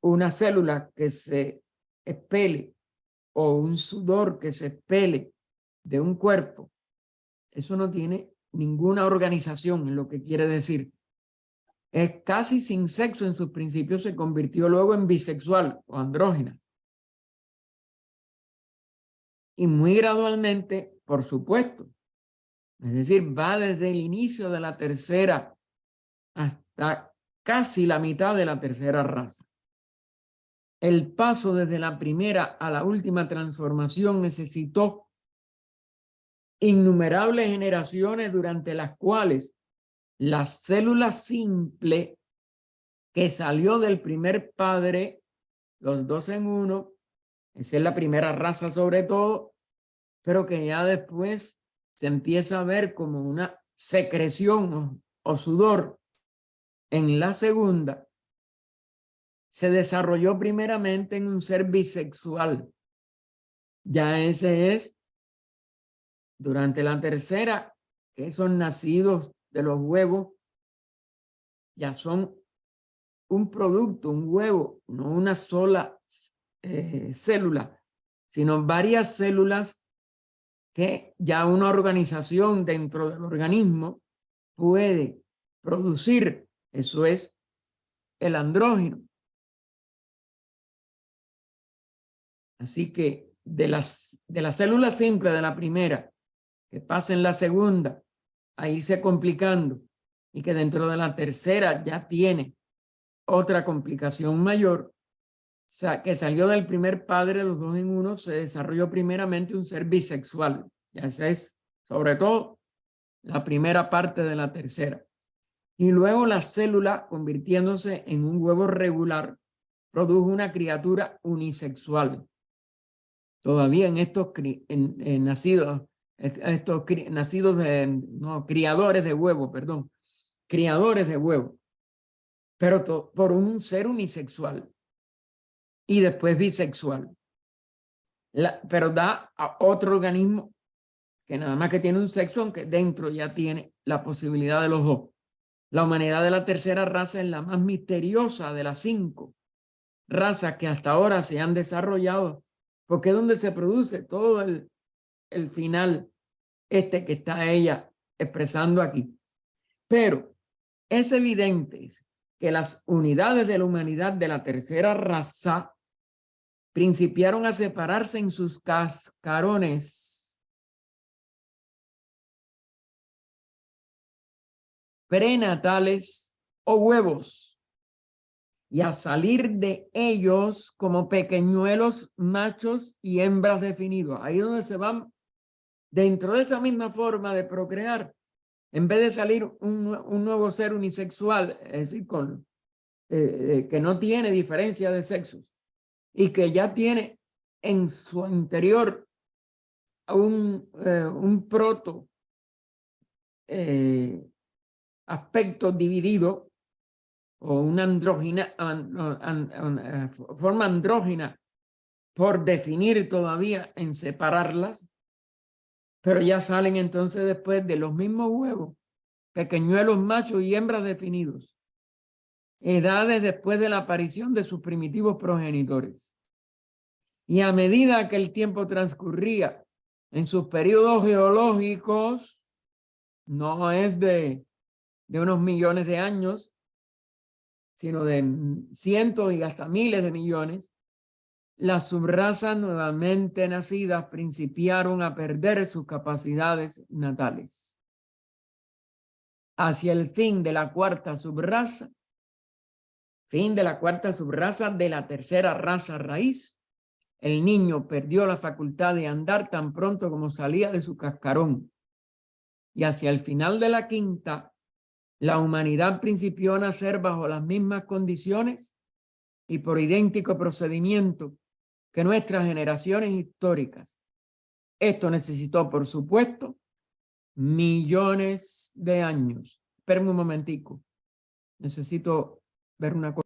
una célula que se expele o un sudor que se expele de un cuerpo, eso no tiene ninguna organización en lo que quiere decir. Es casi sin sexo en sus principios, se convirtió luego en bisexual o andrógina. Y muy gradualmente, por supuesto, es decir, va desde el inicio de la tercera hasta casi la mitad de la tercera raza. El paso desde la primera a la última transformación necesitó innumerables generaciones durante las cuales la célula simple que salió del primer padre, los dos en uno, esa es la primera raza sobre todo, pero que ya después se empieza a ver como una secreción o sudor en la segunda, se desarrolló primeramente en un ser bisexual. Ya ese es, durante la tercera, que son nacidos de los huevos, ya son un producto, un huevo, no una sola célula, sino varias células que ya una organización dentro del organismo puede producir. Eso es el andrógeno. Así que de la célula simple de la primera, que pasa en la segunda a irse complicando y que dentro de la tercera ya tiene otra complicación mayor, que salió del primer padre, los dos en uno, se desarrolló primeramente un ser bisexual. Ya esa es, sobre todo, la primera parte de la tercera. Y luego la célula, convirtiéndose en un huevo regular, produjo una criatura unisexual. Todavía en estos nacidos, nacidos de, no, criadores de huevo, perdón, criadores de huevo, pero por un ser unisexual y después bisexual. Pero da a otro organismo que nada más que tiene un sexo, aunque dentro ya tiene la posibilidad de los dos. La humanidad de la tercera raza es la más misteriosa de las 5 razas que hasta ahora se han desarrollado, porque es donde se produce todo el final que está ella expresando aquí. Pero es evidente que las unidades de la humanidad de la tercera raza principiaron a separarse en sus cascarones prenatales o huevos y a salir de ellos como pequeñuelos machos y hembras definidos. Ahí es donde se van dentro de esa misma forma de procrear. En vez de salir un nuevo ser unisexual, es decir, que no tiene diferencia de sexos y que ya tiene en su interior un proto aspecto dividido o una forma andrógina por definir todavía en separarlas, pero ya salen entonces después de los mismos huevos, pequeñuelos machos y hembras definidos, edades después de la aparición de sus primitivos progenitores. Y a medida que el tiempo transcurría en sus periodos geológicos, no es de unos millones de años, sino de cientos y hasta miles de millones, las subrazas nuevamente nacidas principiaron a perder sus capacidades natales. Hacia el fin de la cuarta subraza de la tercera raza raíz, el niño perdió la facultad de andar tan pronto como salía de su cascarón. Y hacia el final de la quinta, la humanidad principió a nacer bajo las mismas condiciones y por idéntico procedimiento que nuestras generaciones históricas. Esto necesitó, por supuesto, millones de años. Espérenme un momentico. Necesito ver una cosa.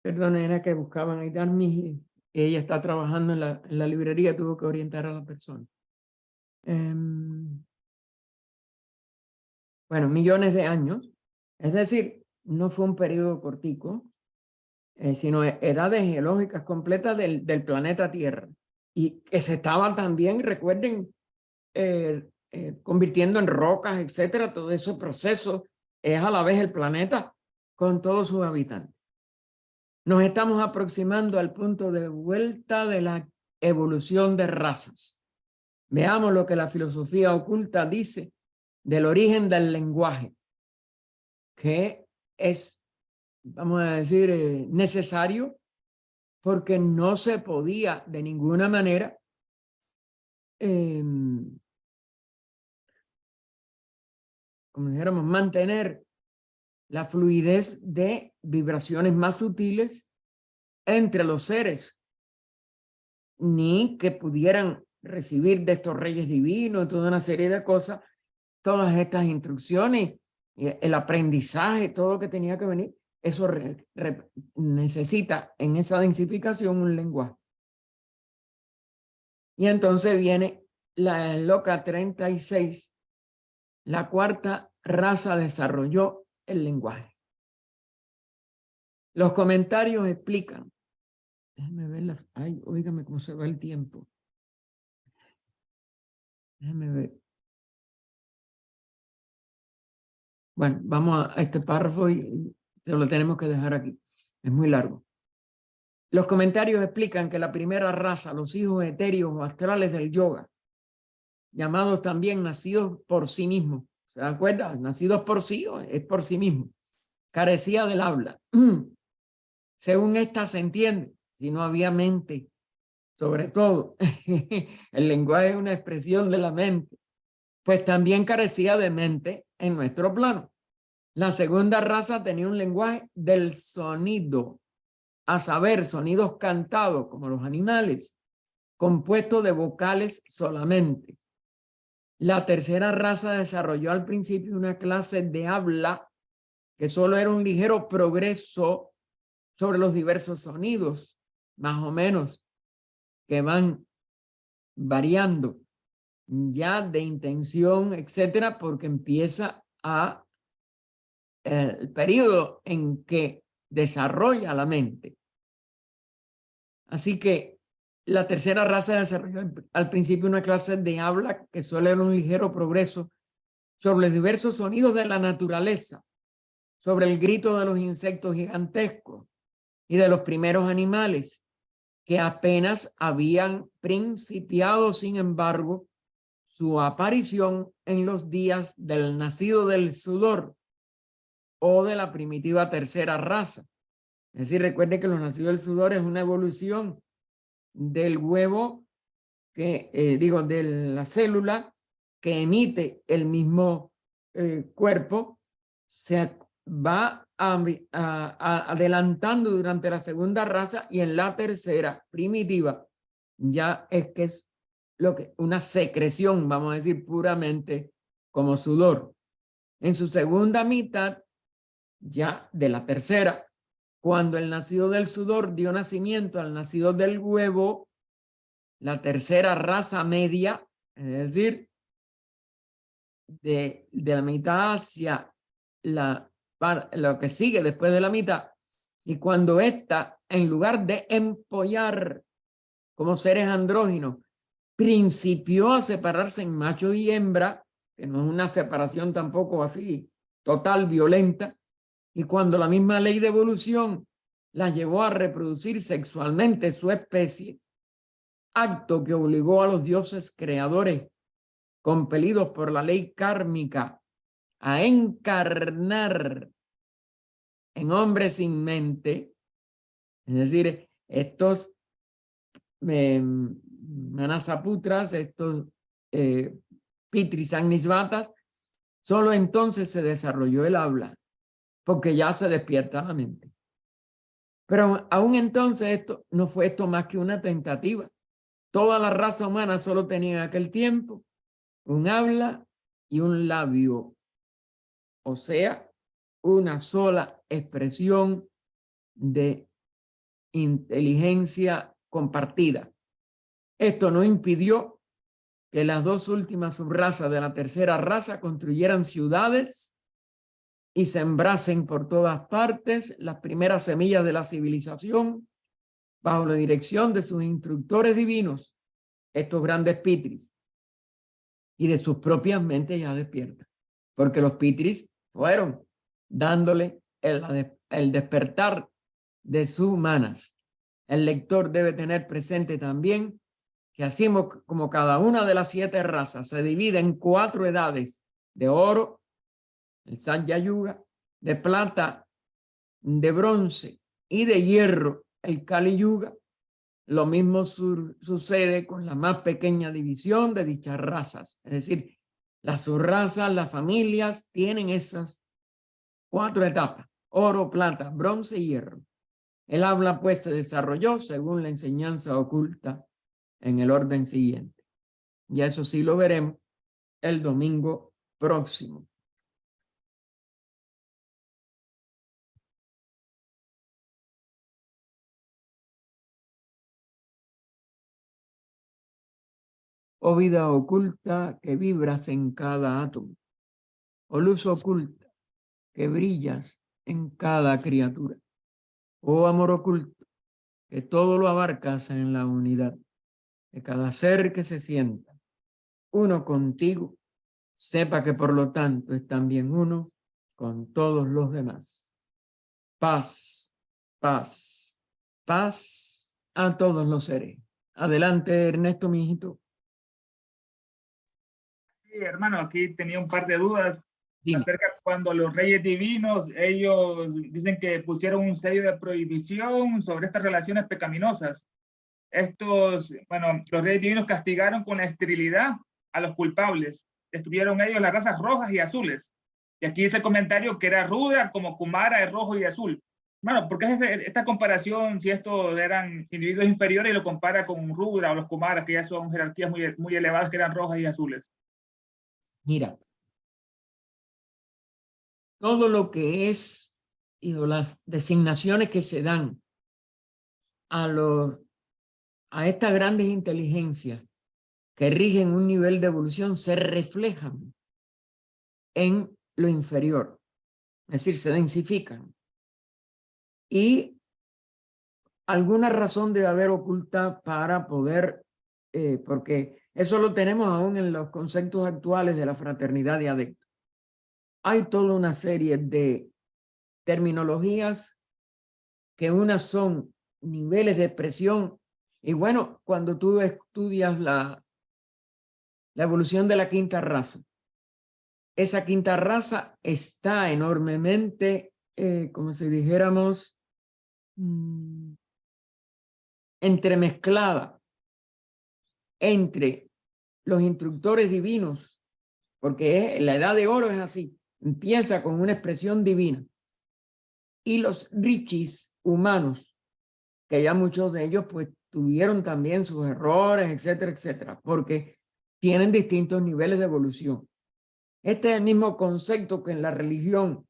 Perdón, era que buscaban ahí Darmi. Ella está trabajando en la librería, tuvo que orientar a la persona. Bueno, millones de años. Es decir, no fue un periodo cortico, sino edades geológicas completas del planeta Tierra. Y que se estaban también, recuerden, convirtiendo en rocas, etcétera. Todo ese proceso es a la vez el planeta con todos sus habitantes. Nos estamos aproximando al punto de vuelta de la evolución de razas. Veamos lo que la filosofía oculta dice del origen del lenguaje, que es, vamos a decir, necesario porque no se podía de ninguna manera como dijéramos, mantener la fluidez de vibraciones más sutiles entre los seres, ni que pudieran recibir de estos reyes divinos, toda una serie de cosas, todas estas instrucciones, el aprendizaje, todo lo que tenía que venir, eso necesita en esa densificación un lenguaje. Y entonces viene la loca 36, la cuarta raza desarrolló el lenguaje. Los comentarios explican. Déjame ver ay, óigame cómo se va el tiempo. Déjame ver. Bueno, vamos a este párrafo y lo tenemos que dejar aquí. Es muy largo. Los comentarios explican que la primera raza, los hijos etéreos o astrales del yoga, llamados también nacidos por sí mismos, ¿se dan cuenta? Nacidos por sí, es por sí mismo. Carecía del habla. Según esta se entiende, si no había mente, sobre todo, el lenguaje es una expresión de la mente, pues también carecía de mente en nuestro plano. La segunda raza tenía un lenguaje del sonido, a saber, sonidos cantados como los animales, compuesto de vocales solamente. La tercera raza desarrolló al principio una clase de habla que solo era un ligero progreso sobre los diversos sonidos, más o menos, que van variando ya de intención, etcétera, porque empieza el periodo en que desarrolla la mente. Así que la tercera raza desarrolló al principio una clase de habla que suele era un ligero progreso sobre los diversos sonidos de la naturaleza, sobre el grito de los insectos gigantescos y de los primeros animales que apenas habían principiado, sin embargo, su aparición en los días del nacido del sudor o de la primitiva tercera raza. Es decir, recuerde que los nacidos del sudor es una evolución del huevo, de la célula que emite el mismo cuerpo, se va adelantando durante la segunda raza y en la tercera, primitiva, ya es que es una secreción, vamos a decir, puramente como sudor. En su segunda mitad, ya de la tercera, cuando el nacido del sudor dio nacimiento al nacido del huevo, la tercera raza media, es decir, de la mitad hacia lo que sigue después de la mitad, y cuando ésta, en lugar de empollar como seres andróginos, principió a separarse en macho y hembra, que no es una separación tampoco así total, violenta, y cuando la misma ley de evolución la llevó a reproducir sexualmente su especie, acto que obligó a los dioses creadores, compelidos por la ley kármica, a encarnar en hombres sin mente, es decir, estos manasaputras, estos pitrisagnisvatas, solo entonces se desarrolló el habla, porque ya se despierta la mente. Pero aún entonces esto no fue esto más que una tentativa. Toda la raza humana solo tenía en aquel tiempo un habla y un labio, o sea, una sola expresión de inteligencia compartida. Esto no impidió que las dos últimas subrazas de la tercera raza construyeran ciudades y sembrasen por todas partes las primeras semillas de la civilización bajo la dirección de sus instructores divinos, estos grandes pitris, y de sus propias mentes ya despiertas, porque los pitris fueron dándole el despertar de sus humanas. El lector debe tener presente también que así como cada una de las 7 razas se divide en 4 edades: de oro, el Satya Yuga, de plata, de bronce y de hierro, el Kali Yuga, lo mismo sucede con la más pequeña división de dichas razas. Es decir, las subrazas, las familias tienen esas 4 etapas: oro, plata, bronce y hierro. El habla pues se desarrolló según la enseñanza oculta en el orden siguiente. Y eso sí lo veremos el domingo próximo. Oh vida oculta que vibras en cada átomo, oh luz oculta que brillas en cada criatura, oh amor oculto que todo lo abarcas en la unidad, que cada ser que se sienta uno contigo, sepa que por lo tanto es también uno con todos los demás. Paz, paz, paz a todos los seres. Adelante, Ernesto, mi hijito. Sí, hermano, aquí tenía un par de dudas Dime. acerca cuando los reyes divinos, ellos dicen que pusieron un sello de prohibición sobre estas relaciones pecaminosas. Estos, bueno, los reyes divinos castigaron con la esterilidad a los culpables. Destruyeron ellos las razas rojas y azules. Y aquí dice el comentario que era Rudra como Kumara de rojo y azul. Bueno, ¿por qué es esta comparación si estos eran individuos inferiores y lo compara con Rudra o los Kumaras, que ya son jerarquías muy elevadas, que eran rojas y azules? Mira, todo lo que es y las designaciones que se dan a estas grandes inteligencias que rigen un nivel de evolución se reflejan en lo inferior, es decir, se densifican. Y alguna razón debe haber oculta para poder, porque eso lo tenemos aún en los conceptos actuales de la fraternidad de adeptos. Hay toda una serie de terminologías que unas son niveles de expresión. Y bueno, cuando tú estudias la evolución de la quinta raza, esa quinta raza está enormemente, como si dijéramos, entremezclada entre los instructores divinos, porque la edad de oro es así, empieza con una expresión divina, y los rishis humanos, que ya muchos de ellos pues tuvieron también sus errores, etcétera, etcétera, porque tienen distintos niveles de evolución. Este es el mismo concepto que en la religión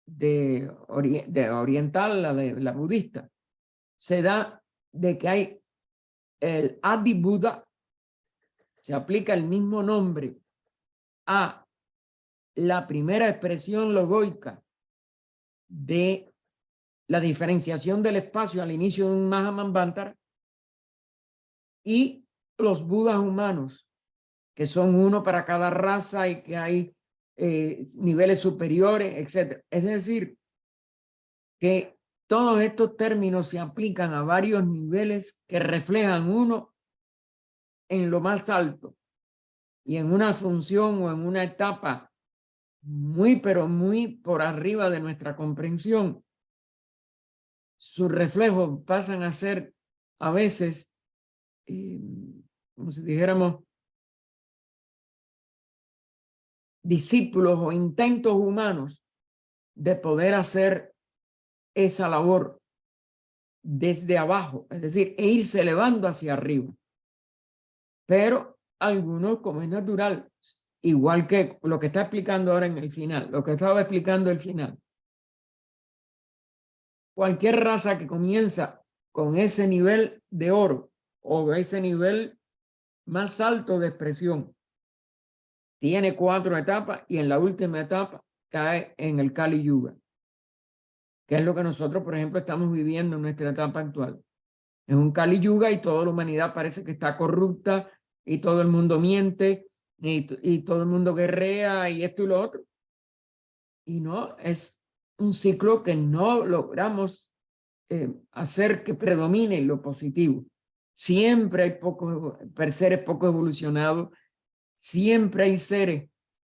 de oriental, la budista, se da de que hay el Adi Buda, se aplica el mismo nombre a la primera expresión logoica de la diferenciación del espacio al inicio de un Mahamanvantara, y los Budas humanos, que son uno para cada raza y que hay niveles superiores, etc. Es decir, que todos estos términos se aplican a varios niveles que reflejan uno en lo más alto y en una función o en una etapa muy, pero muy por arriba de nuestra comprensión. Sus reflejos pasan a ser a veces, como si dijéramos, discípulos o intentos humanos de poder hacer esa labor desde abajo, es decir, e irse elevando hacia arriba. Pero algunos, como es natural, igual que lo que está explicando ahora en el final, lo que estaba explicando el final, cualquier raza que comienza con ese nivel de oro o ese nivel más alto de expresión. Tiene 4 etapas y en la última etapa cae en el Kali Yuga, que es lo que nosotros, por ejemplo, estamos viviendo en nuestra etapa actual. Es un Kali Yuga y toda la humanidad parece que está corrupta y todo el mundo miente y todo el mundo guerrea y esto y lo otro. Y no, es un ciclo que no logramos hacer que predomine lo positivo. Siempre hay seres poco evolucionados, siempre hay seres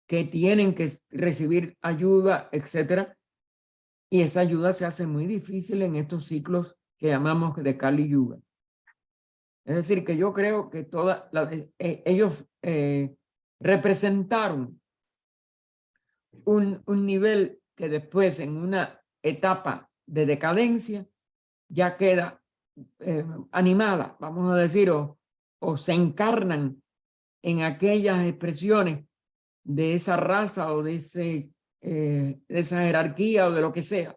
que tienen que recibir ayuda, etcétera. Y esa ayuda se hace muy difícil en estos ciclos que llamamos de Kali Yuga. Es decir, que yo creo que ellos representaron un nivel que después en una etapa de decadencia ya queda animada, vamos a decir, o se encarnan en aquellas expresiones de esa raza o de esa jerarquía o de lo que sea.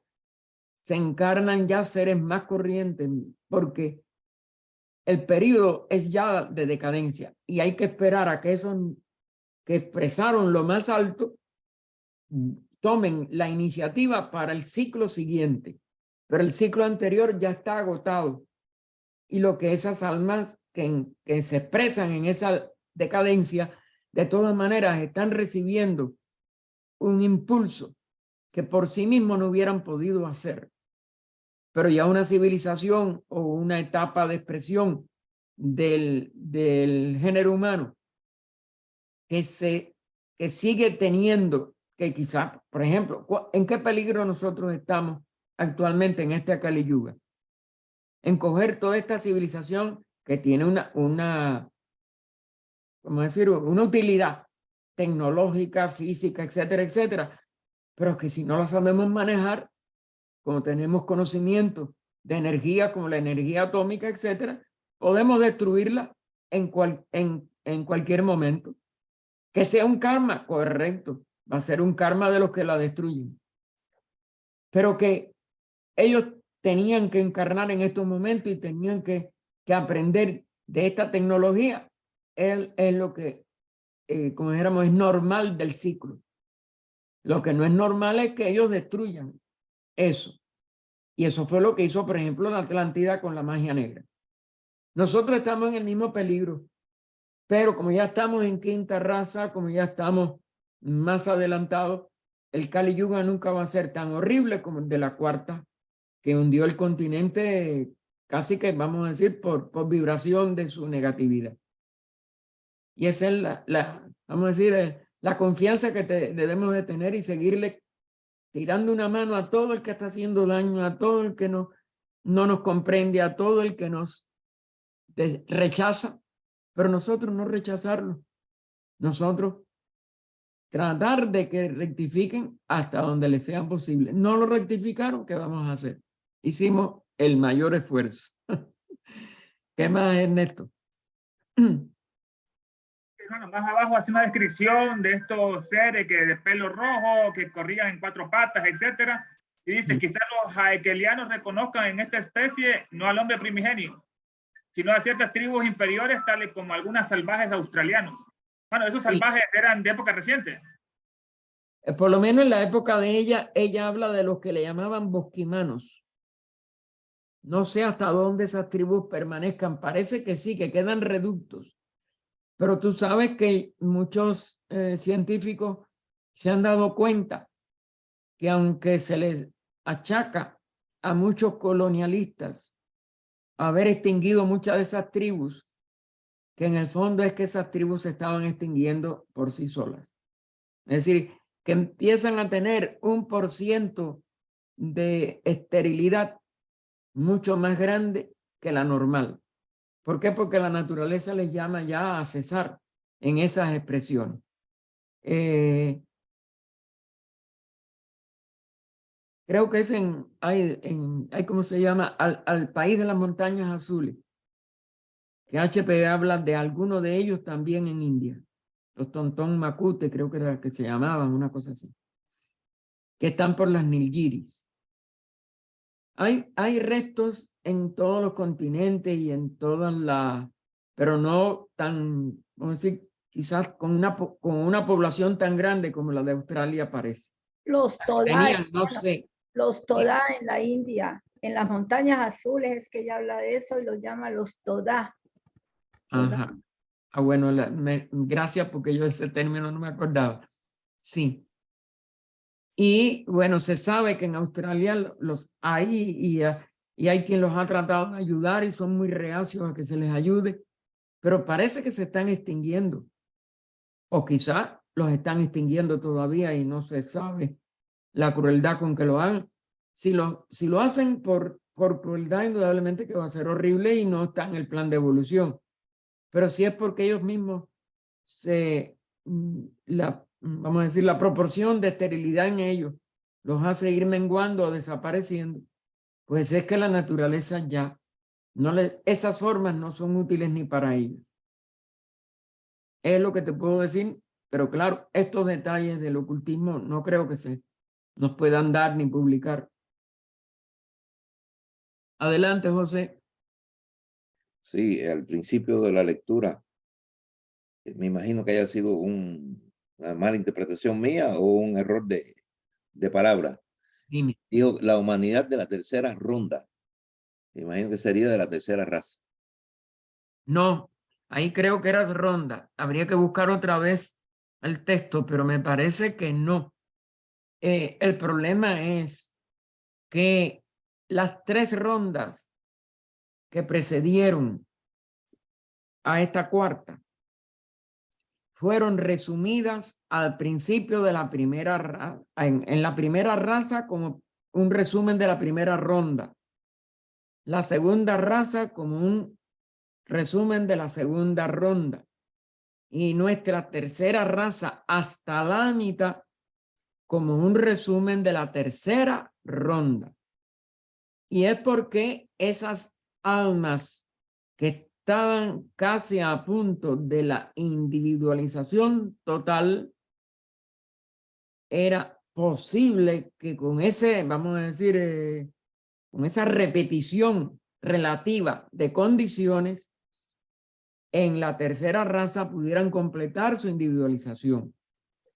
Se encarnan ya seres más corrientes porque el periodo es ya de decadencia y hay que esperar a que esos que expresaron lo más alto tomen la iniciativa para el ciclo siguiente, pero el ciclo anterior ya está agotado y lo que esas almas que se expresan en esa decadencia, de todas maneras están recibiendo un impulso que por sí mismos no hubieran podido hacer. Pero ya una civilización o una etapa de expresión del género humano que sigue teniendo, que quizá, por ejemplo, ¿en qué peligro nosotros estamos actualmente en este Kali Yuga? En coger toda esta civilización que tiene ¿cómo decirlo? Una utilidad tecnológica, física, etcétera, etcétera, pero que si no la sabemos manejar, como tenemos conocimiento de energía como la energía atómica, etcétera, podemos destruirla en cualquier momento. Que sea un karma, correcto, va a ser un karma de los que la destruyen. Pero que ellos tenían que encarnar en estos momentos y tenían que aprender de esta tecnología, es lo que, como dijéramos, es normal del ciclo. Lo que no es normal es que ellos destruyan eso. Y eso fue lo que hizo, por ejemplo, la Atlántida con la magia negra. Nosotros estamos en el mismo peligro, pero como ya estamos en quinta raza, como ya estamos más adelantados, el Kali Yuga nunca va a ser tan horrible como el de la cuarta, que hundió el continente casi que, vamos a decir, por vibración de su negatividad. Y esa es vamos a decir, la confianza que debemos de tener y seguirle tirando una mano a todo el que está haciendo daño, a todo el que no nos comprende, a todo el que nos rechaza, pero nosotros no rechazarlo. Nosotros tratar de que rectifiquen hasta donde les sea posible. No lo rectificaron, ¿qué vamos a hacer? Hicimos el mayor esfuerzo. ¿Qué más, Ernesto? Bueno, más abajo hace una descripción de estos seres que de pelo rojo, que corrían en 4 patas, etcétera. Y dice, quizás los haekelianos reconozcan en esta especie no al hombre primigenio, sino a ciertas tribus inferiores, tales como algunas salvajes australianos. Bueno, esos salvajes eran de época reciente. Por lo menos en la época de ella habla de los que le llamaban bosquimanos. No sé hasta dónde esas tribus permanezcan. Parece que sí, que quedan reductos. Pero tú sabes que muchos científicos se han dado cuenta que aunque se les achaca a muchos colonialistas haber extinguido muchas de esas tribus, que en el fondo es que esas tribus se estaban extinguiendo por sí solas. Es decir, que empiezan a tener 1% de esterilidad mucho más grande que la normal. ¿Por qué? Porque la naturaleza les llama ya a cesar en esas expresiones. Creo que es hay ¿cómo se llama? Al país de las montañas azules. Que HP habla de alguno de ellos también en India. Los Tontón Macute, creo que era que se llamaban, una cosa así. Que están por las Nilgiris. Hay restos en todos los continentes y en todas las, pero no tan, vamos a decir, quizás con una población tan grande como la de Australia parece. Los Todá, Tenían, no sé, los Todá en la India, en las montañas azules es que ella habla de eso y los llama los Todá. ajá. Ah, bueno, gracias porque yo ese término no me acordaba. Sí. Y bueno, se sabe que en Australia los hay y hay quien los ha tratado de ayudar y son muy reacios a que se les ayude, pero parece que se están extinguiendo. O quizá los están extinguiendo todavía y no se sabe la crueldad con que lo hagan. Si lo hacen por crueldad, indudablemente que va a ser horrible y no está en el plan de evolución. Pero si es porque ellos mismos vamos a decir, la proporción de esterilidad en ellos los hace ir menguando o desapareciendo, pues es que la naturaleza ya, esas formas no son útiles ni para ellos. Es lo que te puedo decir, pero claro, estos detalles del ocultismo no creo que se nos puedan dar ni publicar. Adelante, José. Sí, al principio de la lectura, me imagino que haya sido una mala interpretación mía o un error de palabra. Dime. Dijo la humanidad de la tercera ronda. Me imagino que sería de la tercera raza. No, ahí creo que era ronda. Habría que buscar otra vez el texto, pero me parece que no. El problema es que las 3 rondas que precedieron a esta cuarta fueron resumidas al principio de la primera raza, en la primera raza como un resumen de la primera ronda, la segunda raza como un resumen de la segunda ronda y nuestra tercera raza hasta la mitad como un resumen de la tercera ronda. Y es porque esas almas que estaban casi a punto de la individualización total, era posible que con ese, vamos a decir, con esa repetición relativa de condiciones, en la tercera raza pudieran completar su individualización.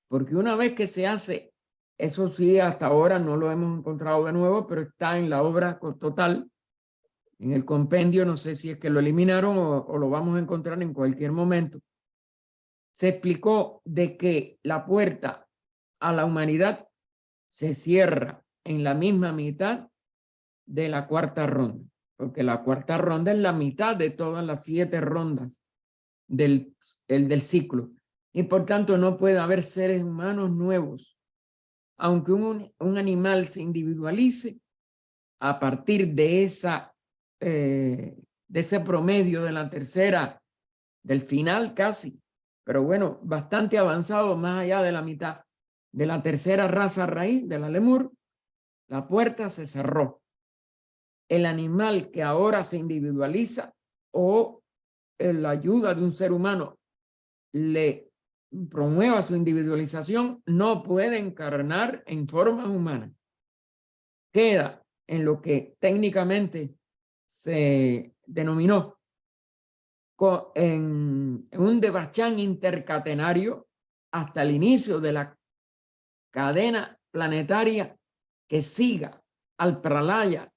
Porque una vez que se hace, eso sí, hasta ahora no lo hemos encontrado de nuevo, pero está en la obra total, en el compendio, no sé si es que lo eliminaron o lo vamos a encontrar en cualquier momento. Se explicó de que la puerta a la humanidad se cierra en la misma mitad de la cuarta ronda, porque la cuarta ronda es la mitad de todas las 7 rondas del ciclo. Y por tanto no puede haber seres humanos nuevos. Aunque un animal se individualice, a partir de ese promedio de la tercera, del final casi, pero bueno, bastante avanzado, más allá de la mitad de la tercera raza raíz de la lemur, la puerta se cerró. El animal que ahora se individualiza o la ayuda de un ser humano le promueva su individualización, no puede encarnar en forma humana. Queda en lo que técnicamente se denominó en un devachán intercatenario hasta el inicio de la cadena planetaria que siga al pralaya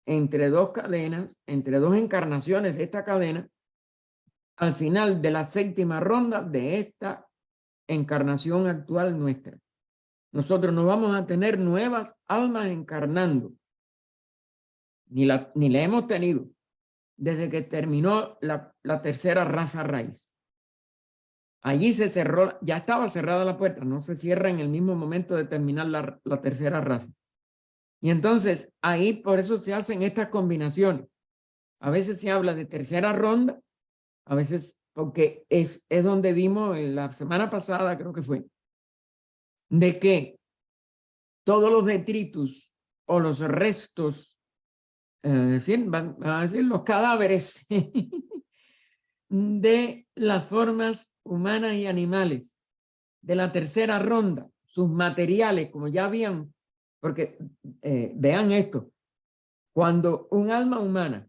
entre 2 cadenas, entre 2 encarnaciones de esta cadena, al final de la 7ª ronda de esta encarnación actual nuestra. Nosotros no vamos a tener nuevas almas encarnando, ni la hemos tenido desde que terminó la tercera raza raíz. Allí se cerró, ya estaba cerrada la puerta, no se cierra en el mismo momento de terminar la tercera raza. Y entonces ahí por eso se hacen estas combinaciones. A veces se habla de tercera ronda, a veces porque es donde vimos en la semana pasada, creo que fue, de que todos los detritus o los restos, van a decir los cadáveres de las formas humanas y animales de la tercera ronda, sus materiales, como ya habían, porque vean esto, Cuando un alma humana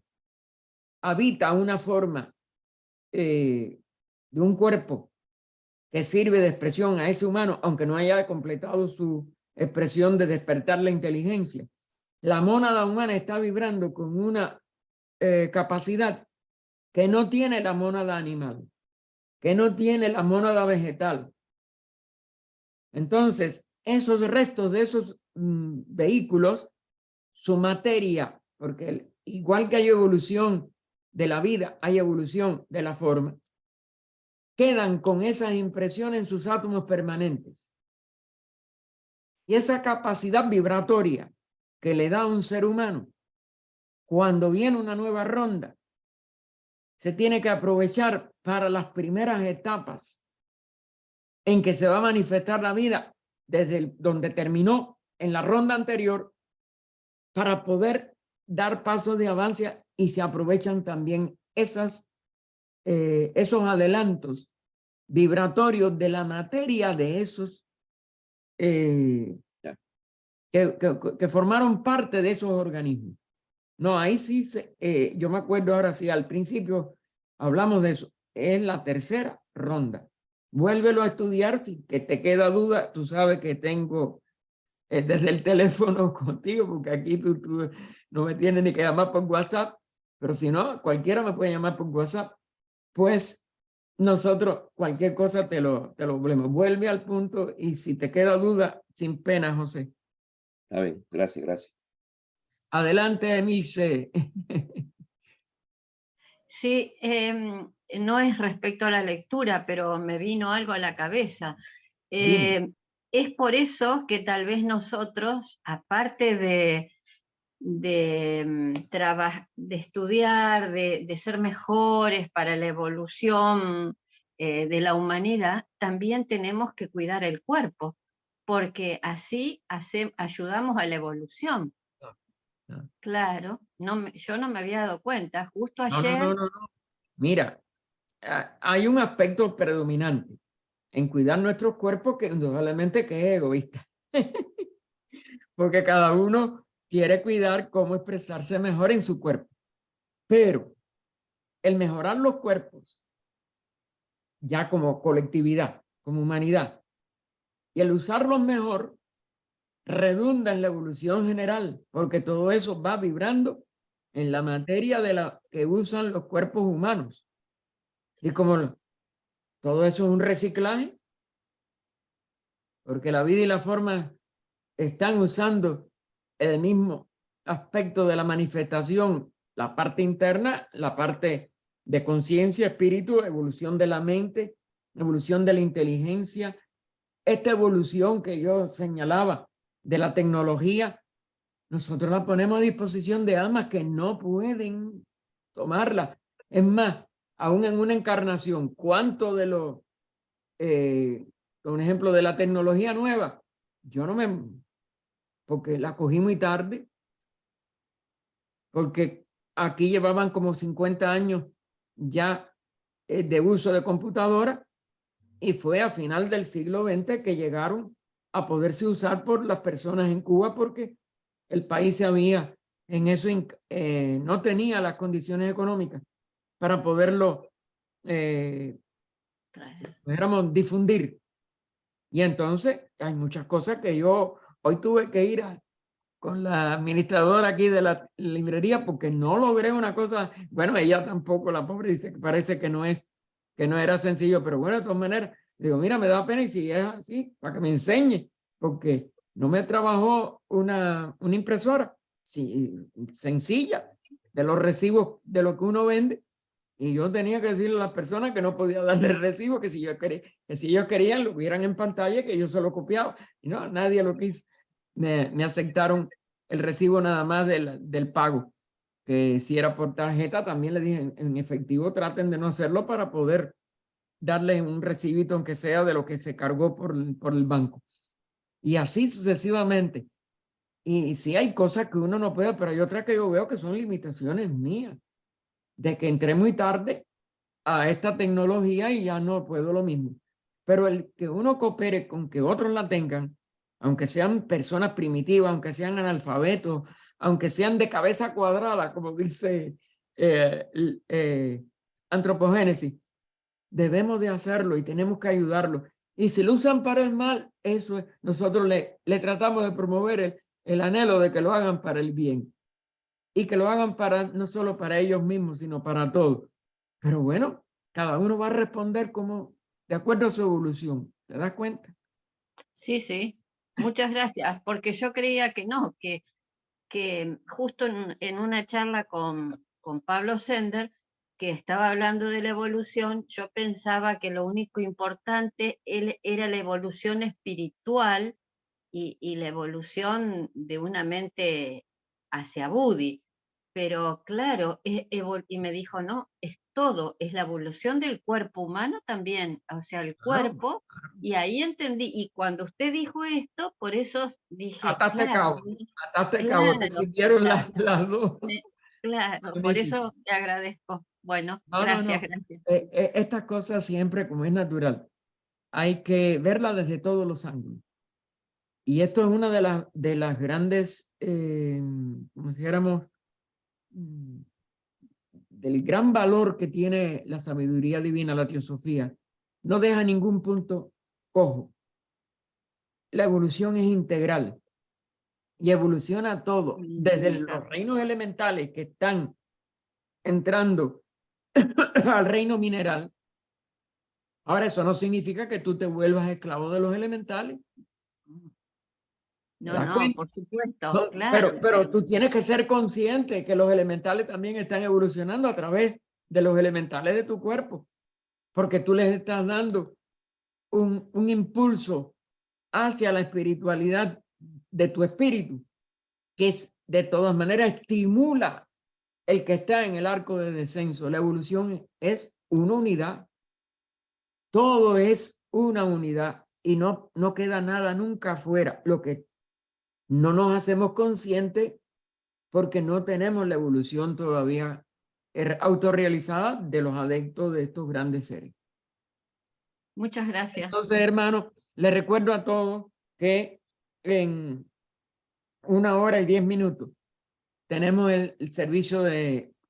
habita una forma de un cuerpo que sirve de expresión a ese humano, aunque no haya completado su expresión de despertar la inteligencia, la mónada humana está vibrando con una capacidad que no tiene la mónada animal, que no tiene la mónada vegetal. Entonces, esos restos de esos vehículos, su materia, porque igual que hay evolución de la vida, hay evolución de la forma, quedan con esas impresiones en sus átomos permanentes. Y esa capacidad vibratoria que le da a un ser humano, cuando viene una nueva ronda, se tiene que aprovechar para las primeras etapas en que se va a manifestar la vida desde donde terminó en la ronda anterior, para poder dar pasos de avance, y se aprovechan también esos adelantos vibratorios de la materia de esos que formaron parte de esos organismos. No, ahí sí, yo me acuerdo ahora sí, al principio hablamos de eso, es la tercera ronda. Vuélvelo a estudiar, si que te queda duda, tú sabes que tengo desde el teléfono contigo, porque aquí tú no me tienes ni que llamar por WhatsApp, pero si no, cualquiera me puede llamar por WhatsApp. Pues nosotros cualquier cosa te lo volvemos. Vuelve al punto, y si te queda duda, sin pena, José. Está bien, gracias, gracias. Adelante, Emilce. Sí, no es respecto a la lectura, pero me vino algo a la cabeza. Es por eso que tal vez nosotros, aparte de estudiar, de ser mejores para la evolución de la humanidad, también tenemos que cuidar el cuerpo, porque así ayudamos a la evolución. Claro, yo no me había dado cuenta, justo ayer... No. Mira, hay un aspecto predominante en cuidar nuestros cuerpos que indudablemente que es egoísta. Porque cada uno quiere cuidar cómo expresarse mejor en su cuerpo. Pero el mejorar los cuerpos, ya como colectividad, como humanidad, y el usarlos mejor, redunda en la evolución general, porque todo eso va vibrando en la materia de la que usan los cuerpos humanos. Y como todo eso es un reciclaje, porque la vida y la forma están usando el mismo aspecto de la manifestación, la parte interna, la parte de conciencia, espíritu, evolución de la mente, evolución de la inteligencia, esta evolución que yo señalaba de la tecnología, nosotros la ponemos a disposición de almas que no pueden tomarla. Es más, aún en una encarnación, ¿cuánto de lo, un ejemplo de la tecnología nueva? Yo no me, porque la cogí muy tarde, porque aquí llevaban como 50 años ya de uso de computadora, y fue a final del siglo XX que llegaron a poderse usar por las personas en Cuba, porque el país se había en eso, no tenía las condiciones económicas para poderlo difundir. Y entonces hay muchas cosas que yo hoy tuve que ir con la administradora aquí de la librería, porque no logré una cosa. Bueno, ella tampoco, la pobre, dice que parece que no era sencillo, pero bueno, de todas maneras, digo, mira, me da pena, y si es así, para que me enseñe, porque no me trabajó una impresora sencilla de los recibos de lo que uno vende, y yo tenía que decirle a las personas que no podía darle el recibo, que si ellos querían lo vieran en pantalla, que yo se lo copiaba, y no, nadie lo quiso. Me aceptaron el recibo nada más del pago, que si era por tarjeta, también le dije en efectivo traten de no hacerlo, para poder darles un recibito, aunque sea de lo que se cargó por el banco, y así sucesivamente. Y sí hay cosas que uno no puede, pero hay otras que yo veo que son limitaciones mías, de que entré muy tarde a esta tecnología y ya no puedo lo mismo. Pero el que uno coopere con que otros la tengan, aunque sean personas primitivas, aunque sean analfabetos, aunque sean de cabeza cuadrada, como dice Antropogénesis, debemos de hacerlo y tenemos que ayudarlo. Y si lo usan para el mal, eso es, nosotros le tratamos de promover el anhelo de que lo hagan para el bien. Y que lo hagan para, no solo para ellos mismos, sino para todos. Pero bueno, cada uno va a responder como de acuerdo a su evolución. ¿Te das cuenta? Sí, sí. Muchas gracias, porque yo creía que no, que justo en una charla con Pablo Sender, que estaba hablando de la evolución, yo pensaba que lo único importante era la evolución espiritual y la evolución de una mente hacia Budi. Pero claro, y me dijo, no, es todo, es la evolución del cuerpo humano también, o sea, el cuerpo, y ahí entendí, y cuando usted dijo esto, por eso dije, Ataste claro, cabo, te sirvieron claro, las dos. claro, por Magnífico. eso te agradezco. Bueno, No, gracias, no. gracias. Estas cosas siempre, como es natural, hay que verlas desde todos los ángulos. Y esto es una de las grandes, como si dijéramos, del gran valor que tiene la sabiduría divina, la teosofía. No deja ningún punto cojo. La evolución es integral y evoluciona todo, desde los reinos elementales que están entrando al reino mineral. Ahora, eso no significa que tú te vuelvas esclavo de los elementales. No, no, por supuesto, No, claro. pero tú tienes que ser consciente que los elementales también están evolucionando a través de los elementales de tu cuerpo, porque tú les estás dando un impulso hacia la espiritualidad de tu espíritu, que es, de todas maneras estimula el que está en el arco de descenso. La evolución es una unidad. Todo es una unidad y no queda nada nunca afuera. Lo que no nos hacemos conscientes porque no tenemos la evolución todavía autorrealizada de los adeptos de estos grandes seres. Muchas gracias. Entonces, hermanos, les recuerdo a todos que en 1 hora y 10 minutos tenemos el servicio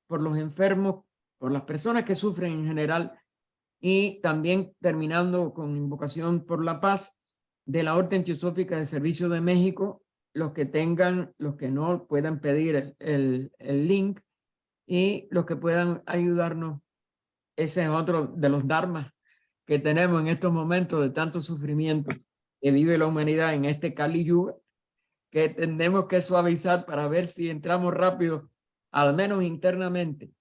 por los enfermos, por las personas que sufren en general, y también terminando con invocación por la paz de la Orden Teosófica del Servicio de México. Los que tengan, los que no puedan pedir el link, y los que puedan ayudarnos. Ese es otro de los dharmas que tenemos en estos momentos de tanto sufrimiento que vive la humanidad en este Kali Yuga, que tenemos que suavizar para ver si entramos rápido, al menos internamente,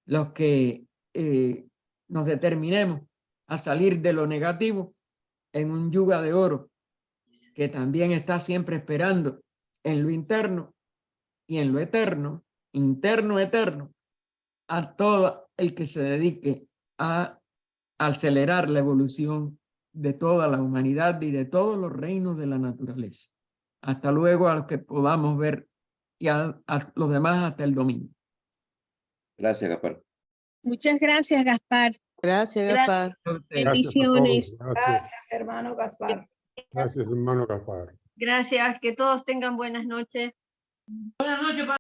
los que nos determinemos a salir de lo negativo en un yuga de oro, que también está siempre esperando en lo interno y en lo eterno, interno, eterno, a todo el que se dedique a acelerar la evolución de toda la humanidad y de todos los reinos de la naturaleza. Hasta luego, a los que podamos ver, y a los demás hasta el domingo. Gracias, Gaspar. Muchas gracias, Gaspar. Gracias, Gaspar. Bendiciones. Gracias, hermano Gaspar. Gracias, hermano Gaspar. Gracias, que todos tengan buenas noches. Buenas noches.